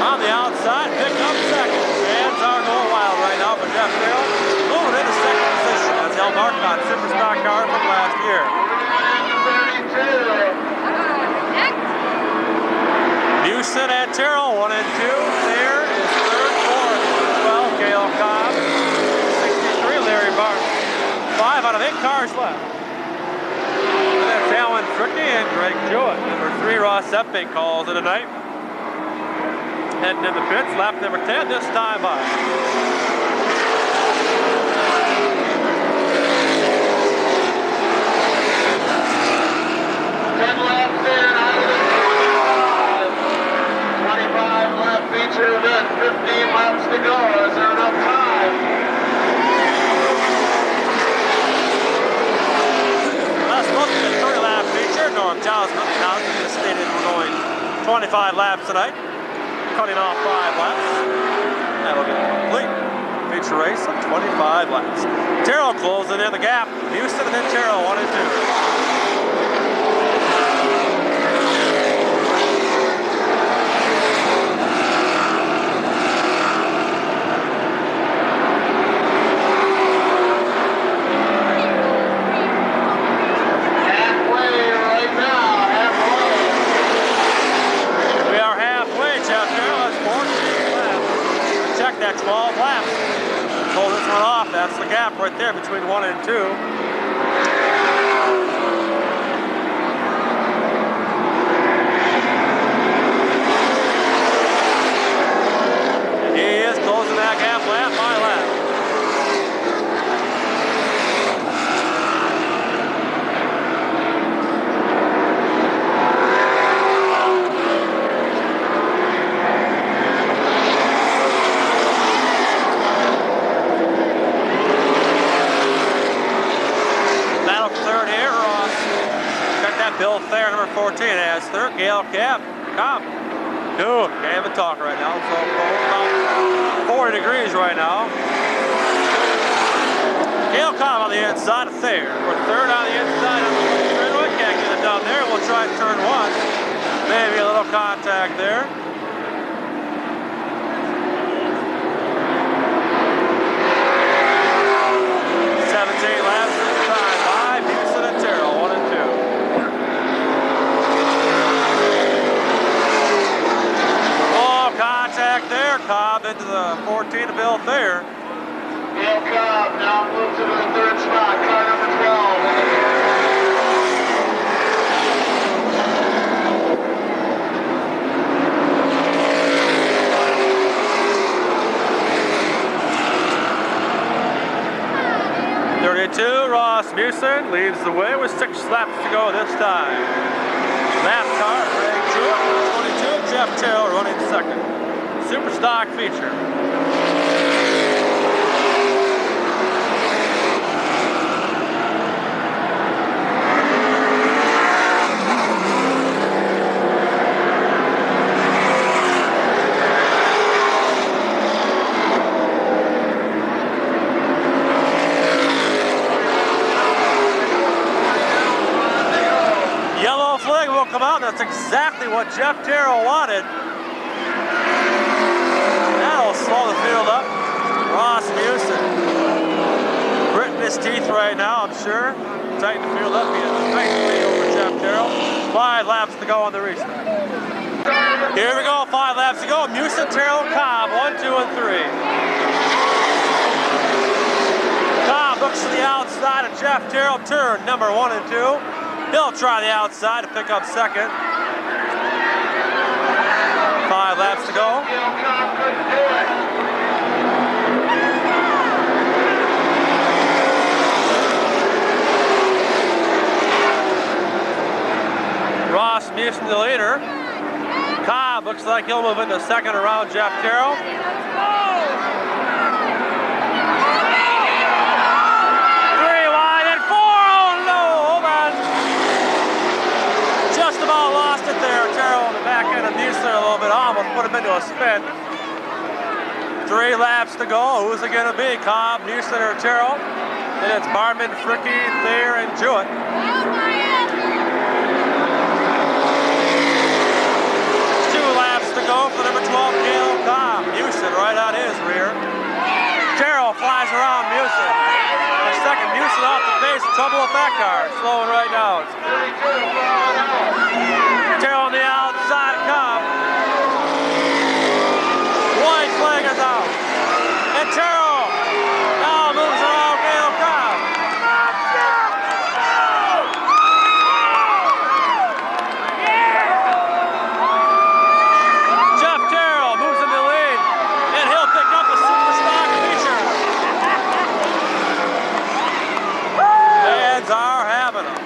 S5: on the outside. Pick up 2nd. Fans are going wild right now for Jeff Terrell. Moving into 2nd position. Del Marcon, super stock car from last year. Mearson and Terrell, 1 and 2. There is 3rd, 4th, 12, Gail Cobb. 63, Larry Barton. 5 out of 8 cars left. And that's Alan Fricky and Greg Jewett. Number 3, Ross Epping calls it a night. Heading in the pits, lap number 10, this time by.
S7: Then 15 laps to go. Is there enough time?
S5: That's supposed to be a 30-lap feature. Norm Giles just stated we're going 25 laps tonight. Cutting off 5 laps. That'll be a complete feature race of 25 laps. Terrell closing in the gap. Houston and then Terrell 1 and 2. That 12 laps. Pull this one off. That's the gap right there between 1 and 2. And he is closing that gap lap by lap. Bill Thayer, number 14, has 3rd. Gail Cobb. Dude, can't even talk right now. So about 40 degrees right now. Gail Cobb on the inside of Thayer. We're 3rd on the inside of the straightaway. Can't get it down there. We'll try turn 1. Maybe a little contact there. Laps this time by Houston and Terrell, 1 and 2. Oh, contact there. Cobb into the 14 to Bill Thayer.
S7: Bill Cobb now moves to the third spot, car number 12.
S5: 32, Ross Musen leads the way with 6 laps to go this time. Lap car, Ray Truitt, 22, Jeff Terrell running second. Super stock feature. Come out. That's exactly what Jeff Terrell wanted. That'll slow the field up. Ross Musen gritting his teeth right now, I'm sure. Tighten the field up. He has a nice lead over Jeff Terrell. 5 laps to go on the restart. Here we go. 5 laps to go. Musen, Terrell, Cobb. 1, 2, and 3. Cobb looks to the outside of Jeff Terrell. Turn number 1 and 2. He'll try the outside to pick up second. 5 laps to go. Ross Musen the leader. Cobb looks like he'll move into second around Jeff Terrell. There a little bit, almost put him into a spin. 3 laps to go. Who's it gonna be? Cobb, Musen, or Terrell? And it's Barman, Fricky, Thayer, and Jewett. 2 laps to go for number 12, Caleb Cobb. Musen right on his rear. Terrell flies around Musen. A second, Musen off the pace. Trouble with that car. Slowing right down. Terrell on the outside of Cobb. White flag is out. And Terrell now moves around Caleb Cobb. Jeff Terrell moves in the lead, and he'll pick up the super stock feature. Fans are having them.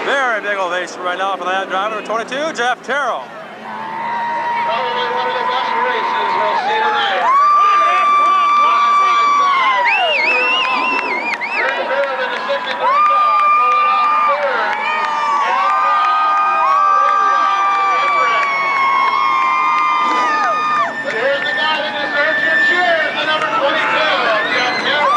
S5: Very big ovation right now for that driver, number 22, Jeff Terrell.
S7: Probably one of the best races we'll see tonight. But here's the guy that deserves your cheers, the number 22, Jeff Terrell.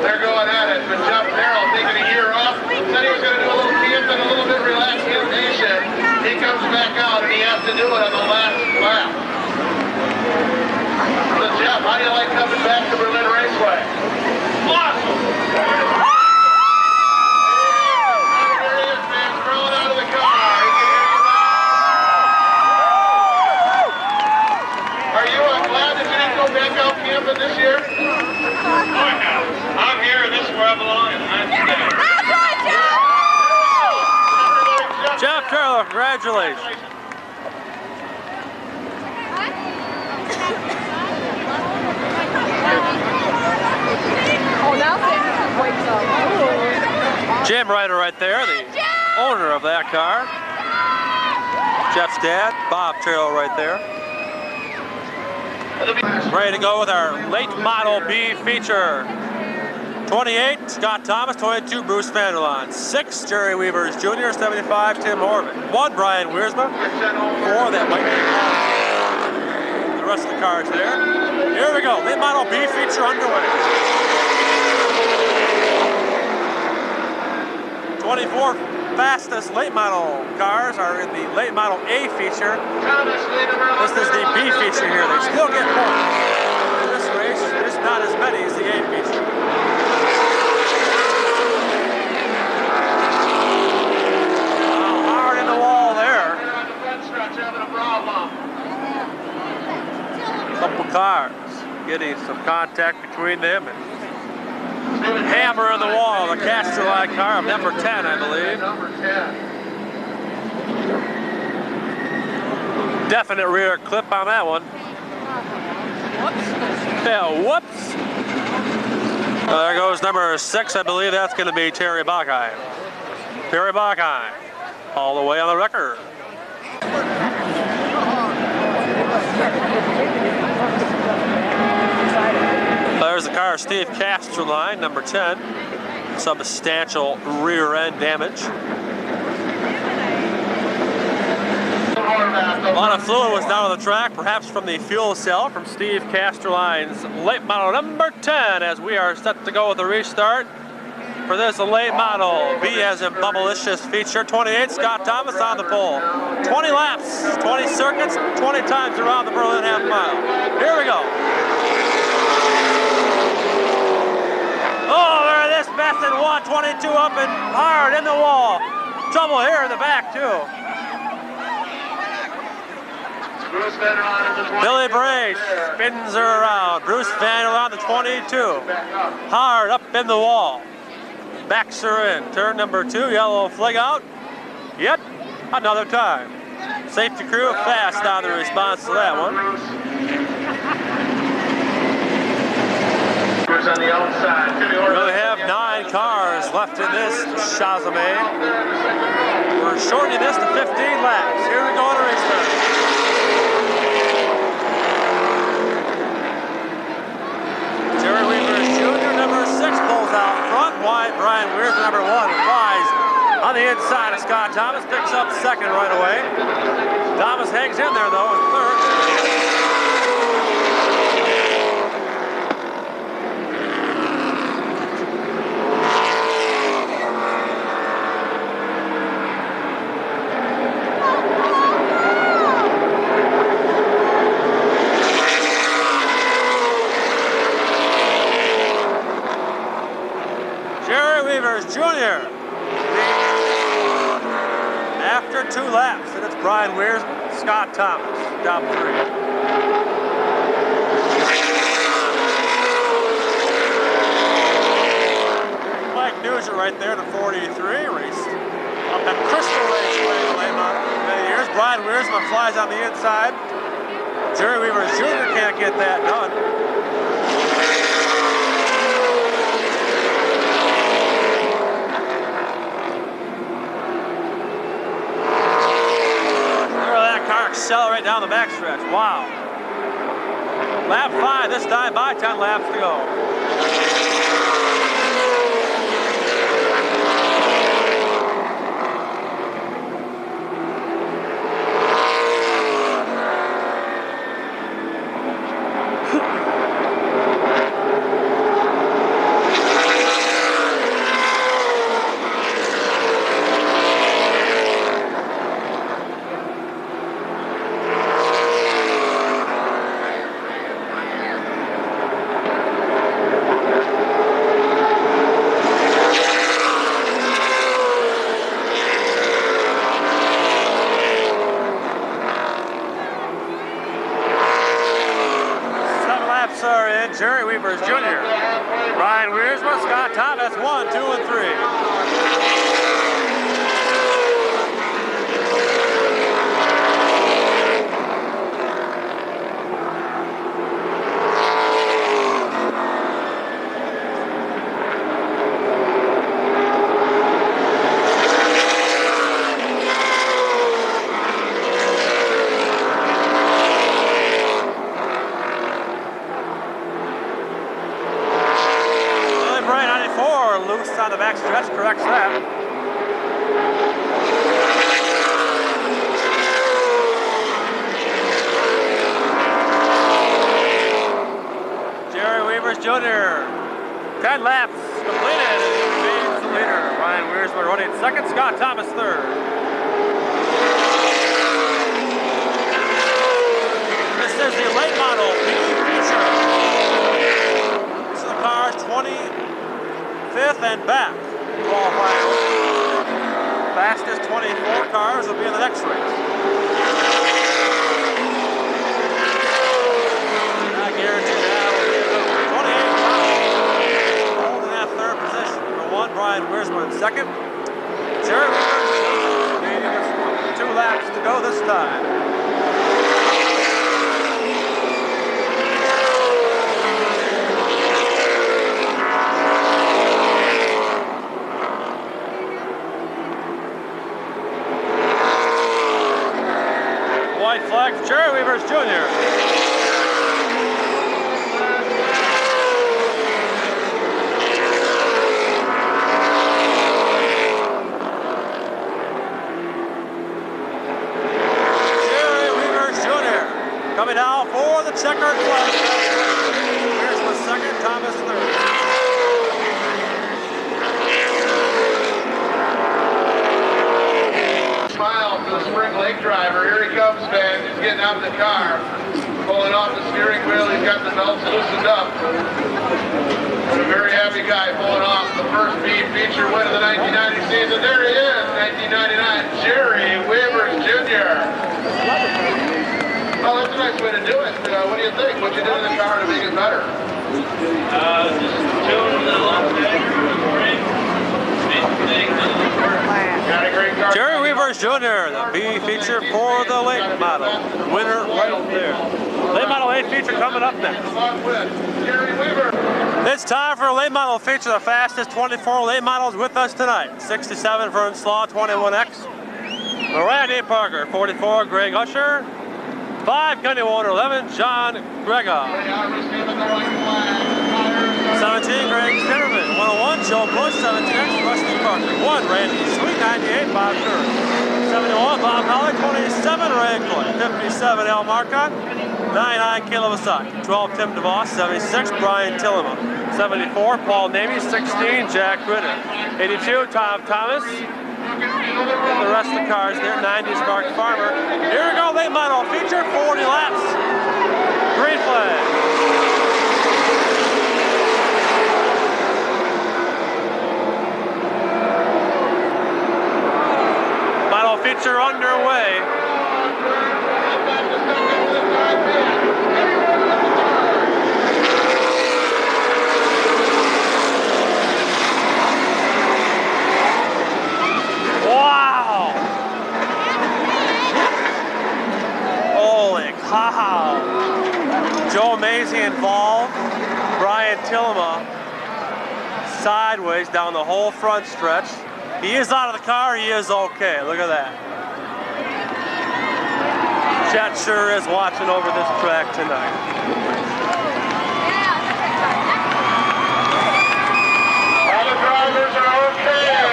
S7: They're going at it, but Jeff Terrell taking a year off. Said he was going to do a little camp and a little bit relaxed campation. He comes back out and he has to do it on the last lap. So Jeff, how do you like coming back to Berlin Raceway? Awesome! There he is, man, crawling out of the car. He can hear you now. Are you glad that you didn't go back out camping this year? I'm here, and this is where I belong, and I'm today.
S5: Jeff Terrell, congratulations.
S8: Oh, now Sandy wakes up.
S5: Jim Ryder right there, the owner of that car. Jeff's dad, Bob Terrell right there. Ready to go with our late model B feature. 28, Scott Thomas. 22, Bruce Vanderlaan. 6, Jerry Weavers Jr. 75, Tim Horvan. 1, Brian Wiersma. 4, that might be the rest of the cars there. Here we go, late model B feature underway. 24 fastest late model cars are in the late model A feature. This is the B feature here. They still get points in this race, just not as many as the A feature. Hard in the wall there. Couple cars getting some contact between them and hammer in the wall. The Casterline car of number 10, I believe.
S7: Number 10.
S5: Definite rear clip on that one. Yeah, whoops. There goes number 6. I believe that's going to be Terry Bachheim. Terry Bachheim, all the way on the record. There's the car of Steve Casterline, number 10. Substantial rear end damage. A lot of fluid was down on the track, perhaps from the fuel cell from Steve Casterline's late model number 10, as we are set to go with the restart for this late model B as in Bubblicious feature. 28, Scott Thomas on the pole. 20 laps, 20 circuits, 20 times around the Berlin half mile. Here we go. Oh, there it is, method 122 up and hard in the wall. Trouble here in the back too. Billy Brace spins her around. Bruce Vandal on the 22. Hard up in the wall. Backs her in. Turn number 2, yellow flag out. Yet another time. Safety crew fast on the response to that one.
S7: On the outside.
S5: We really have 9 cars left in this Chazame. We're shortening this to 15 laps. Here we go to restart. Jerry Weaver Jr., number 6, pulls out front. Wide Brian Weir, number 1, flies on the inside of Scott Thomas. Picks up second right away. Thomas hangs in there though in third. Jr. After 2 laps, and it's Brian Weir, Scott Thomas, down 3. Mike Nugent right there to 43, raced up at Crystal Raceway for many years. Brian Weersman flies on the inside. Jerry Weaver Jr. can't get that done. Accelerate down the backstretch. Wow. Lap 5 this time by 10 laps to go. Jerry Weaver Jr. Brian Weersman, Scott Thomas, 1, 2, and 3. On the back stretch corrects that. Jerry Weaver Jr. 10 laps completed and he remains the leader. Ryan Weersman running second, Scott Thomas third. This is the late model B feature. This is the car 25th and back qualifying. Fastest 24 cars will be in the next race. I guarantee that will be a 28 holding that third position. Number 1, Brian Wiersma second. Jerry Weaver, 2 laps to go this time. White flag for Jerry Weavers Jr. Coming out for the checkered flag. Here's the second, Thomas third.
S7: Smile for the Spring Lake driver. Here he comes, man. He's getting out of the car. Pulling off the steering wheel. He's got the belts loosened up. But a very happy guy pulling off the first B feature win of the 1990 season. There he is, 1999, Jerry Weavers Jr. Oh, that's a nice way to do it. What do you think? What you did in the car to make it better?
S4: Just tuned a lot better.
S7: Got a great car.
S5: Jerry Weavers Jr., the B feature for the late model. Winner right there. Late model A feature coming up next.
S7: Jerry Weaver.
S5: It's time for a late model feature. The fastest 24 late models with us tonight. 67 Vern Slaw, 21X. Randy Parker, 44, Greg Usher. 5, Kenny Warner, 11, John Grega. 17, Greg Zimmerman. 101, Joe Bush. 17X, Rusty Parker. 1, Randy Sweet. 98, Bob Kerr. 71, Bob Holly. 27, Ray Coy. 57, Al Marcotte. 99, Caleb Asaki. 12, Tim DeVos. 76, Brian Tillema. 74, Paul Namey. 16, Jack Ritter. 82, Tom Thomas. And the rest of the cars there, 90s Mark Farmer. Here we go, late model feature, 40 laps. Green flag. Model feature underway. Wow! Holy cow! Joe Mazie involved. Brian Tillema sideways down the whole front stretch. He is out of the car. He is okay. Look at that. Chet sure is watching over this track tonight.
S7: All the drivers are okay.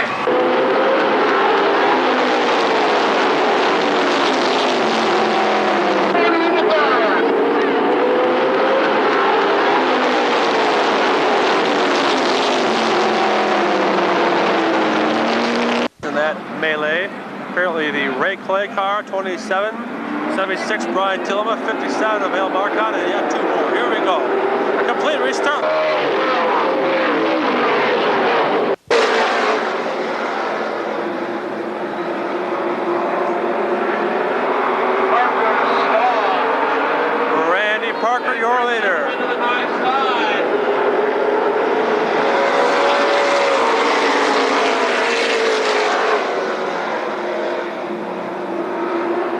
S5: In that melee, apparently the Ray Clay car, 27, 76 Brian Tillema, 57 of Al Marcotte, and yet 2 more. Here we go. A complete restart. Randy Parker, your leader.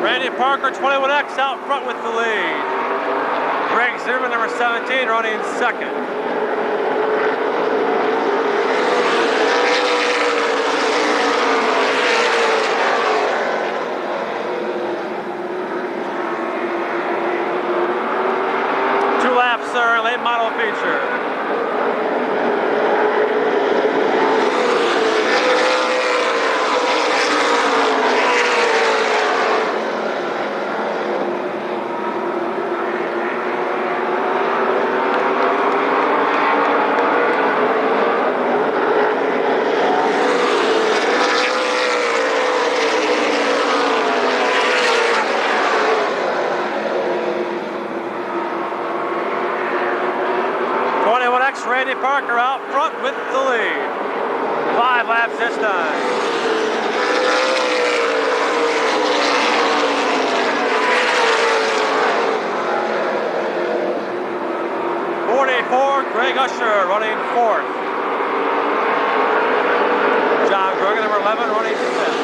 S5: Randy Parker, 21X, out front with the lead. Greg Zimmerman, number 17, running second. Two laps, sir, late model feature. Randy Parker out front with the lead. 5 laps this time. Greg Usher running 4th. John Grugge, number 11, running 5th.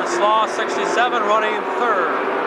S5: Slaw 67 running 3rd.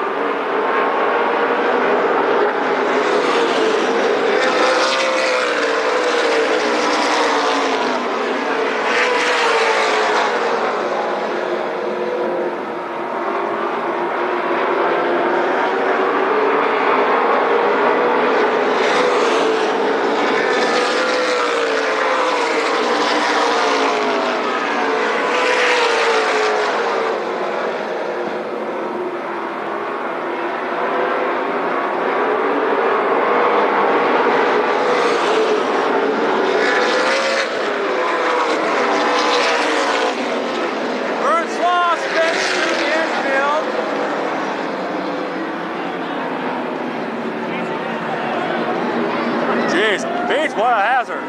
S5: What a hazard.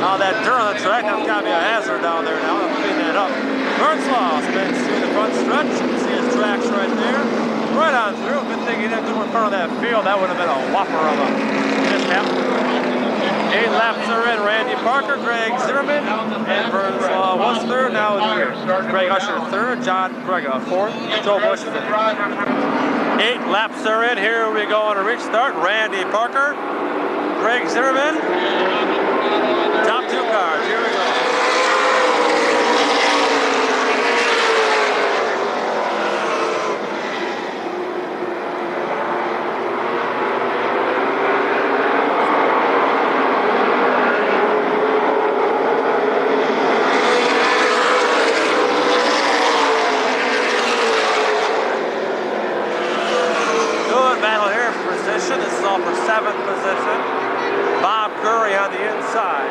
S5: Now that dirt on the track, that's got to be a hazard down there now. I'm cleaning that up. Burnslaw spins through the front stretch. You can see his tracks right there. Right on through. Good thing he didn't go in front of that field. That would have been a whopper of a mishap. 8 laps are in. Randy Parker, Greg Zimmerman, and Burnslaw was 3rd. Now Greg Usher 3rd. John Grugge 4th. Joe Bush 5th. 8 laps are in. Here we go on a restart. Randy Parker, Greg Zimmerman, top 2 cars. Here we go. This is all for 7th position. Bob Curry on the inside.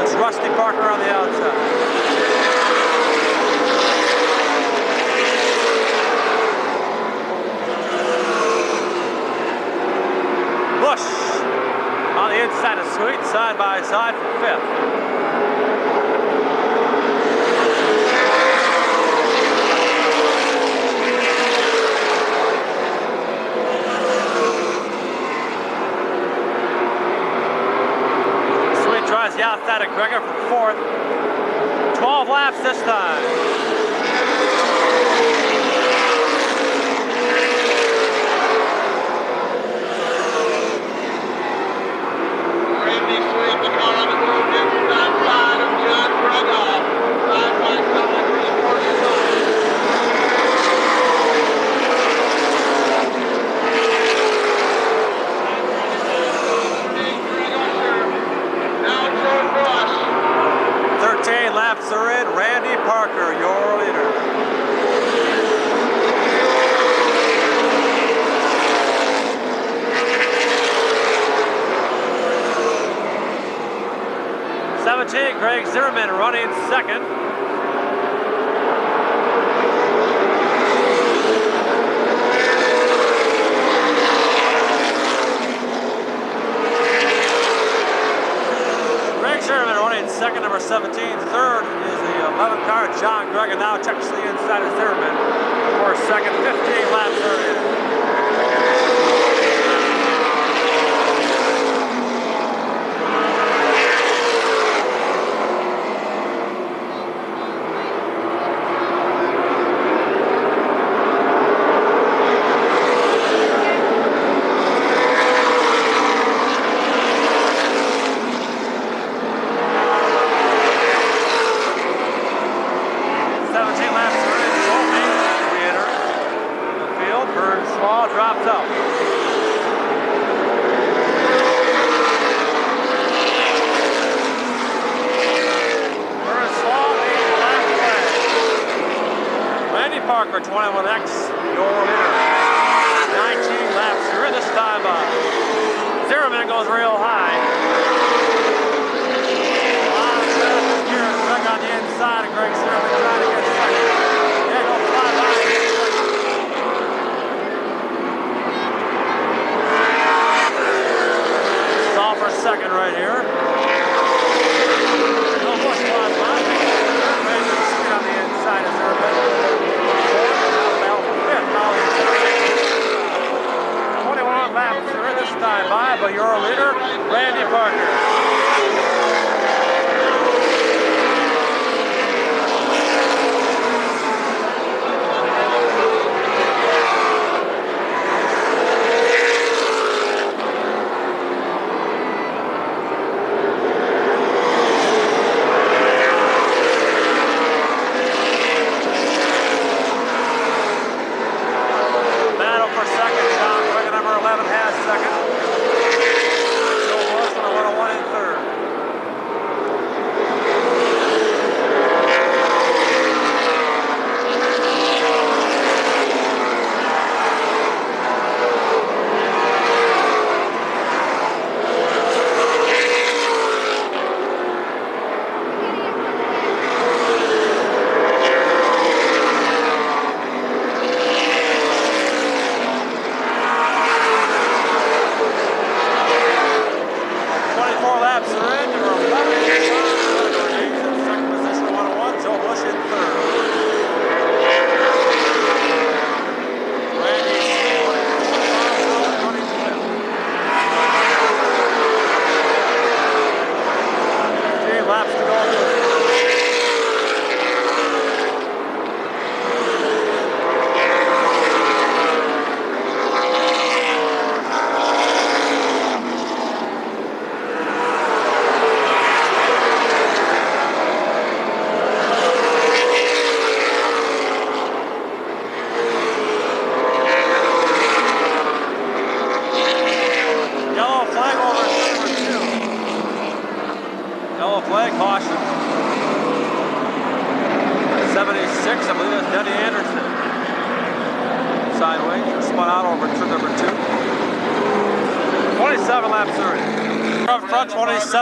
S5: It's Rusty Parker on the outside. Bush on the inside of Sweet, side by side for 5th. The outside of Grugge for 4th. 12 laps this time.
S9: Randy Sweet, the car on the road, just outside of John Grugge. Side by side, 345.
S5: Laps are in. Randy Parker, your leader. Greg Zimmerman running 2nd. Second, number 17. 3rd is the 11th car, John Grugge, now checks the inside of Zimmerman for 2nd. 15 laps are in. Drops out. Randy Parker, 21X, your winner. 19 laps through this time. Zimmerman goes real high. On the inside. second right here. Joe Bush climbs by. Ready to speed on the inside is Irvin. Now for fifth. 21 laps are in this time by, but your leader, Randy Parker.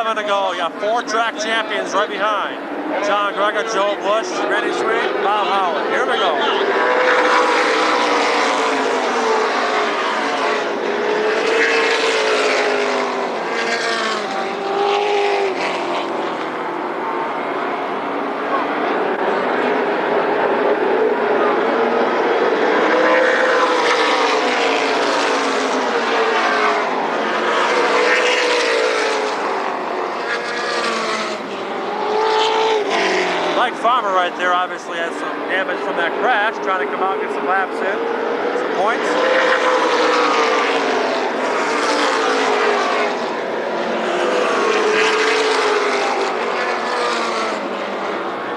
S5: To go. You got 4 track champions right behind. John Greger, Joe Bush, Randy Sweet, Bob Howard. Here we go. Farmer right there obviously had some damage from that crash, trying to come out and get some laps in, some points.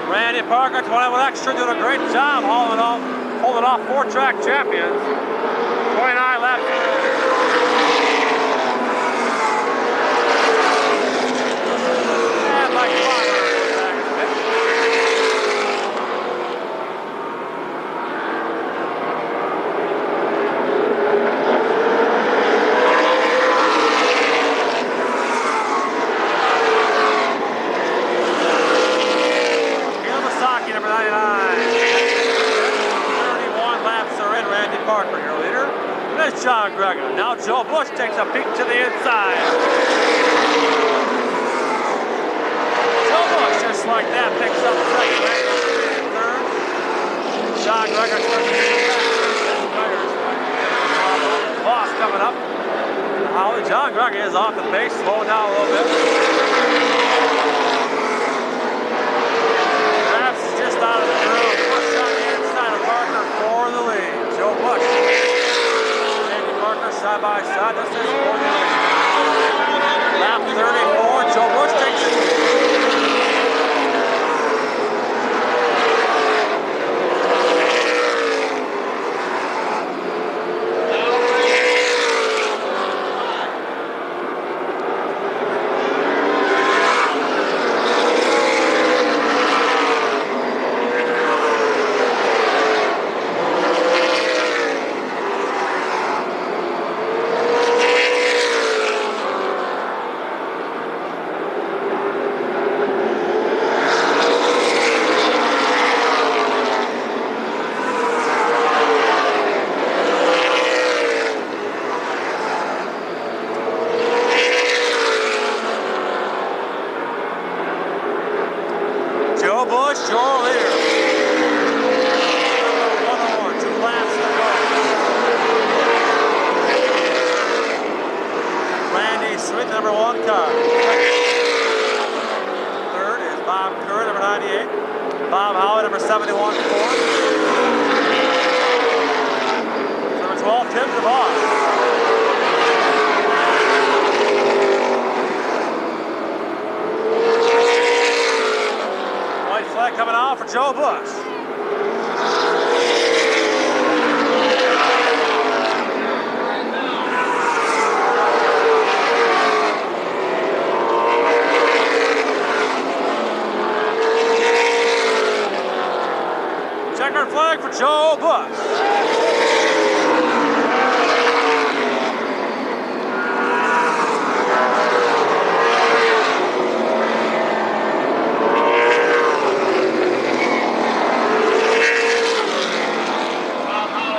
S5: Randy Parker, 21 extra, doing a great job holding off 4 track champions. 29 laps. And Mike Farmer. John Greger. Now Joe Bush takes a peek to the inside. Joe Bush, just like that, picks up second, right? Third. John Greger starts to get back. Boss coming up. Holly. John Greger is off the pace, slowing down a little bit. Perhaps is just out of the groove. Bush on the inside of Parker for the lead. Joe Bush. Side by side, this is lap 34, Joe Bush takes it. number 1 car. Third is Bob Kerr, number 98. Bob Howard, number 71, fourth. Number 12, Tim DeVos. White flag coming out for Joe Bush. Checkered flag for Joe Bush.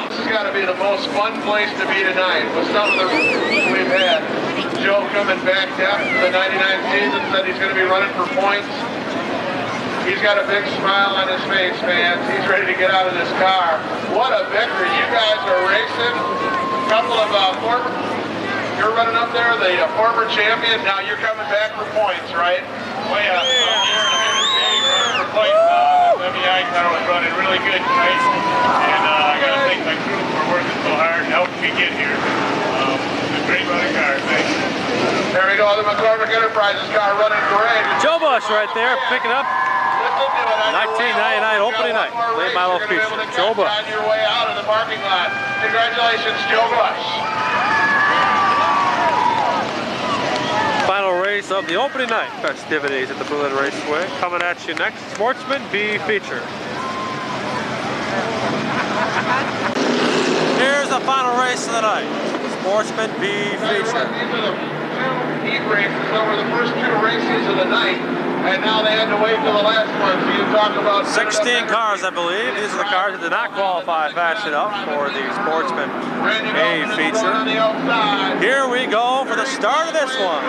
S7: This has got to be the most fun place to be tonight with some of the we've had. Joe coming back after the 99 season, said he's going to be running for points. He's got a big smile on his face, fans. He's ready to get out of this car. What a victory. You guys are racing. A couple of former, you're running up there, the former champion. Now you're coming back for points, right?
S4: Oh yeah, I'm here in running for points. The MEI car was running really good tonight. And I got to thank my crew for working so hard and helping me get here. It's a great running car, thanks.
S7: There we go, the McCormick Enterprises car running great.
S5: Joe Bush right there, picking up 1999 opening night, late model feature. Joe Bush.
S7: On your way out of the parking lot. Congratulations, Joe Bush.
S5: Final race of the opening night festivities at the Berlin Raceway. Coming at you next, Sportsman B feature. Here's the final race of the night. Sportsman B feature.
S7: These are the heat races over the first 2 races of the night. And now they had to wait till the last one. So you talk about
S5: 16 cars, I believe. These are the cars that did not qualify fast enough for the Sportsman A feature. Here we go for the start of this one.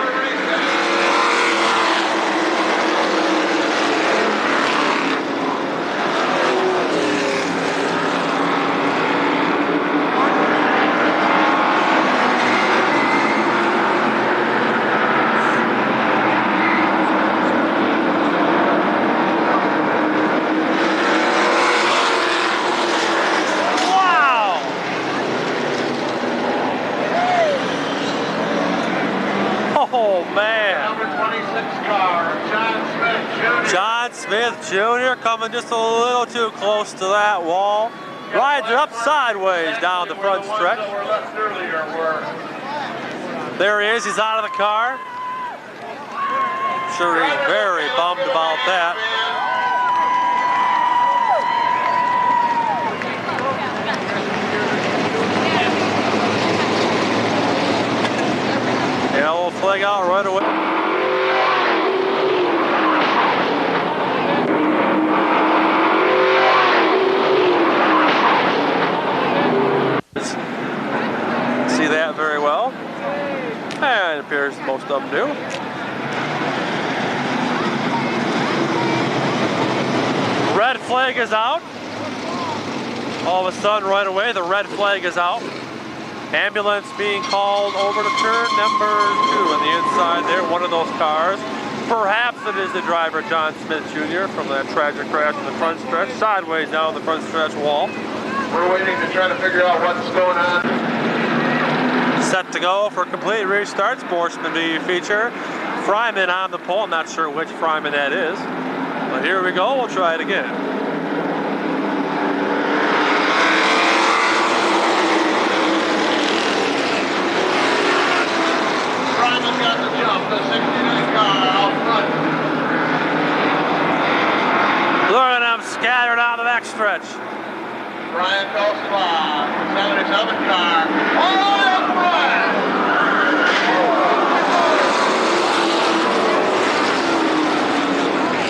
S5: Oh man.
S7: Number 26 car,
S5: John Smith Jr. coming just a little too close to that wall. Rides it up sideways down the front stretch. There he is, he's out of the car. I'm sure he's very bummed about that. Yellow flag out right away. See that very well. And it appears most of them do. Red flag is out. All of a sudden, right away, the red flag is out. Ambulance being called over to turn number 2 on the inside there, one of those cars. Perhaps it is the driver, John Smith Jr., from that tragic crash in the front stretch, sideways down the front stretch wall.
S7: We're waiting to try to figure out what's going on.
S5: Set to go for a complete restart, Sportsman B feature. Fryman on the pole, I'm not sure which Fryman that is. But here we go, we'll try it again.
S7: Got the jump, the 69 car out front.
S5: Look at them scattered on the backstretch.
S7: Brian Colston, 77 car, all up front.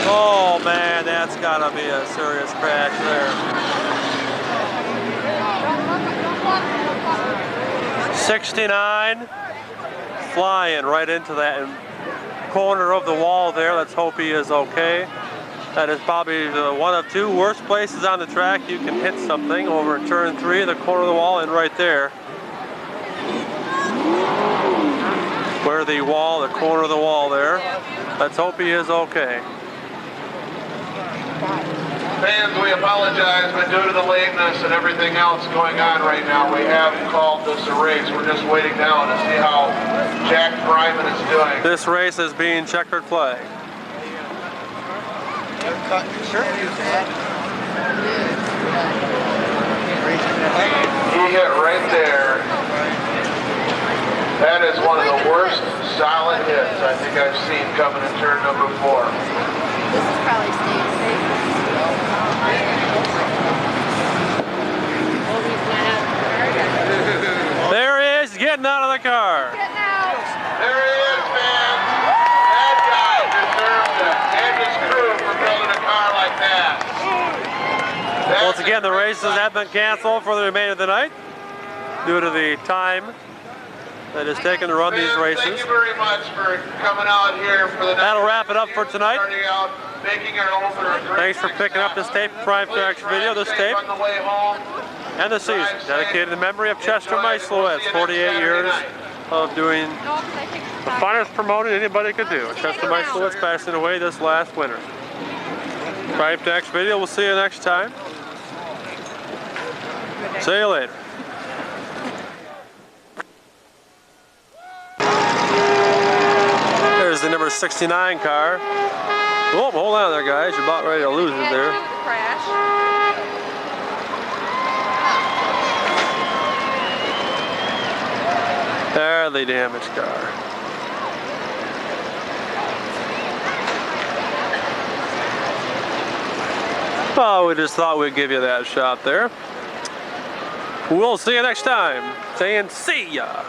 S5: Oh man, that's gotta be a serious crash there. 69. Flying right into that corner of the wall there. Let's hope he is okay. That is probably one of 2 worst places on the track you can hit something, over in turn 3, the corner of the wall, and right there where the wall, the corner of the wall there. Let's hope he is okay.
S7: Fans, we apologize, but due to the lateness and everything else going on right now, we have called this a race. We're just waiting now to see how Jack Fryman is doing.
S5: This race is being checkered flag.
S7: He hit right there. That is one of the worst solid hits I think I've seen coming in turn number 4.
S8: This is probably Steve's.
S5: There he is, getting out of the car.
S8: Getting out.
S7: There he is, fans. That guy deserves it. And his crew for building a car like that.
S5: Once again, the races have been canceled for the remainder of the night due to the time that is taken to run these races.
S7: Thank you very much for coming out here for the.
S5: That'll wrap it up for tonight.
S7: Starting out, making our opener a great
S5: Thanks for picking up this tape, Prime Tracks video, this tape,
S7: on the way home.
S5: and the season, dedicated to the memory of Chester Mysliwiec, 48 years of doing the finest promoting anybody could do. Chester Mysliwiec passing away this last winter. Prime Tracks video, we'll see you next time. See you later. There's the number 69 car. Oh, hold on there, guys. You're about ready to lose it there.
S8: Crash.
S5: There, the damaged car. Oh, we just thought we'd give you that shot there. We'll see you next time. Saying see ya.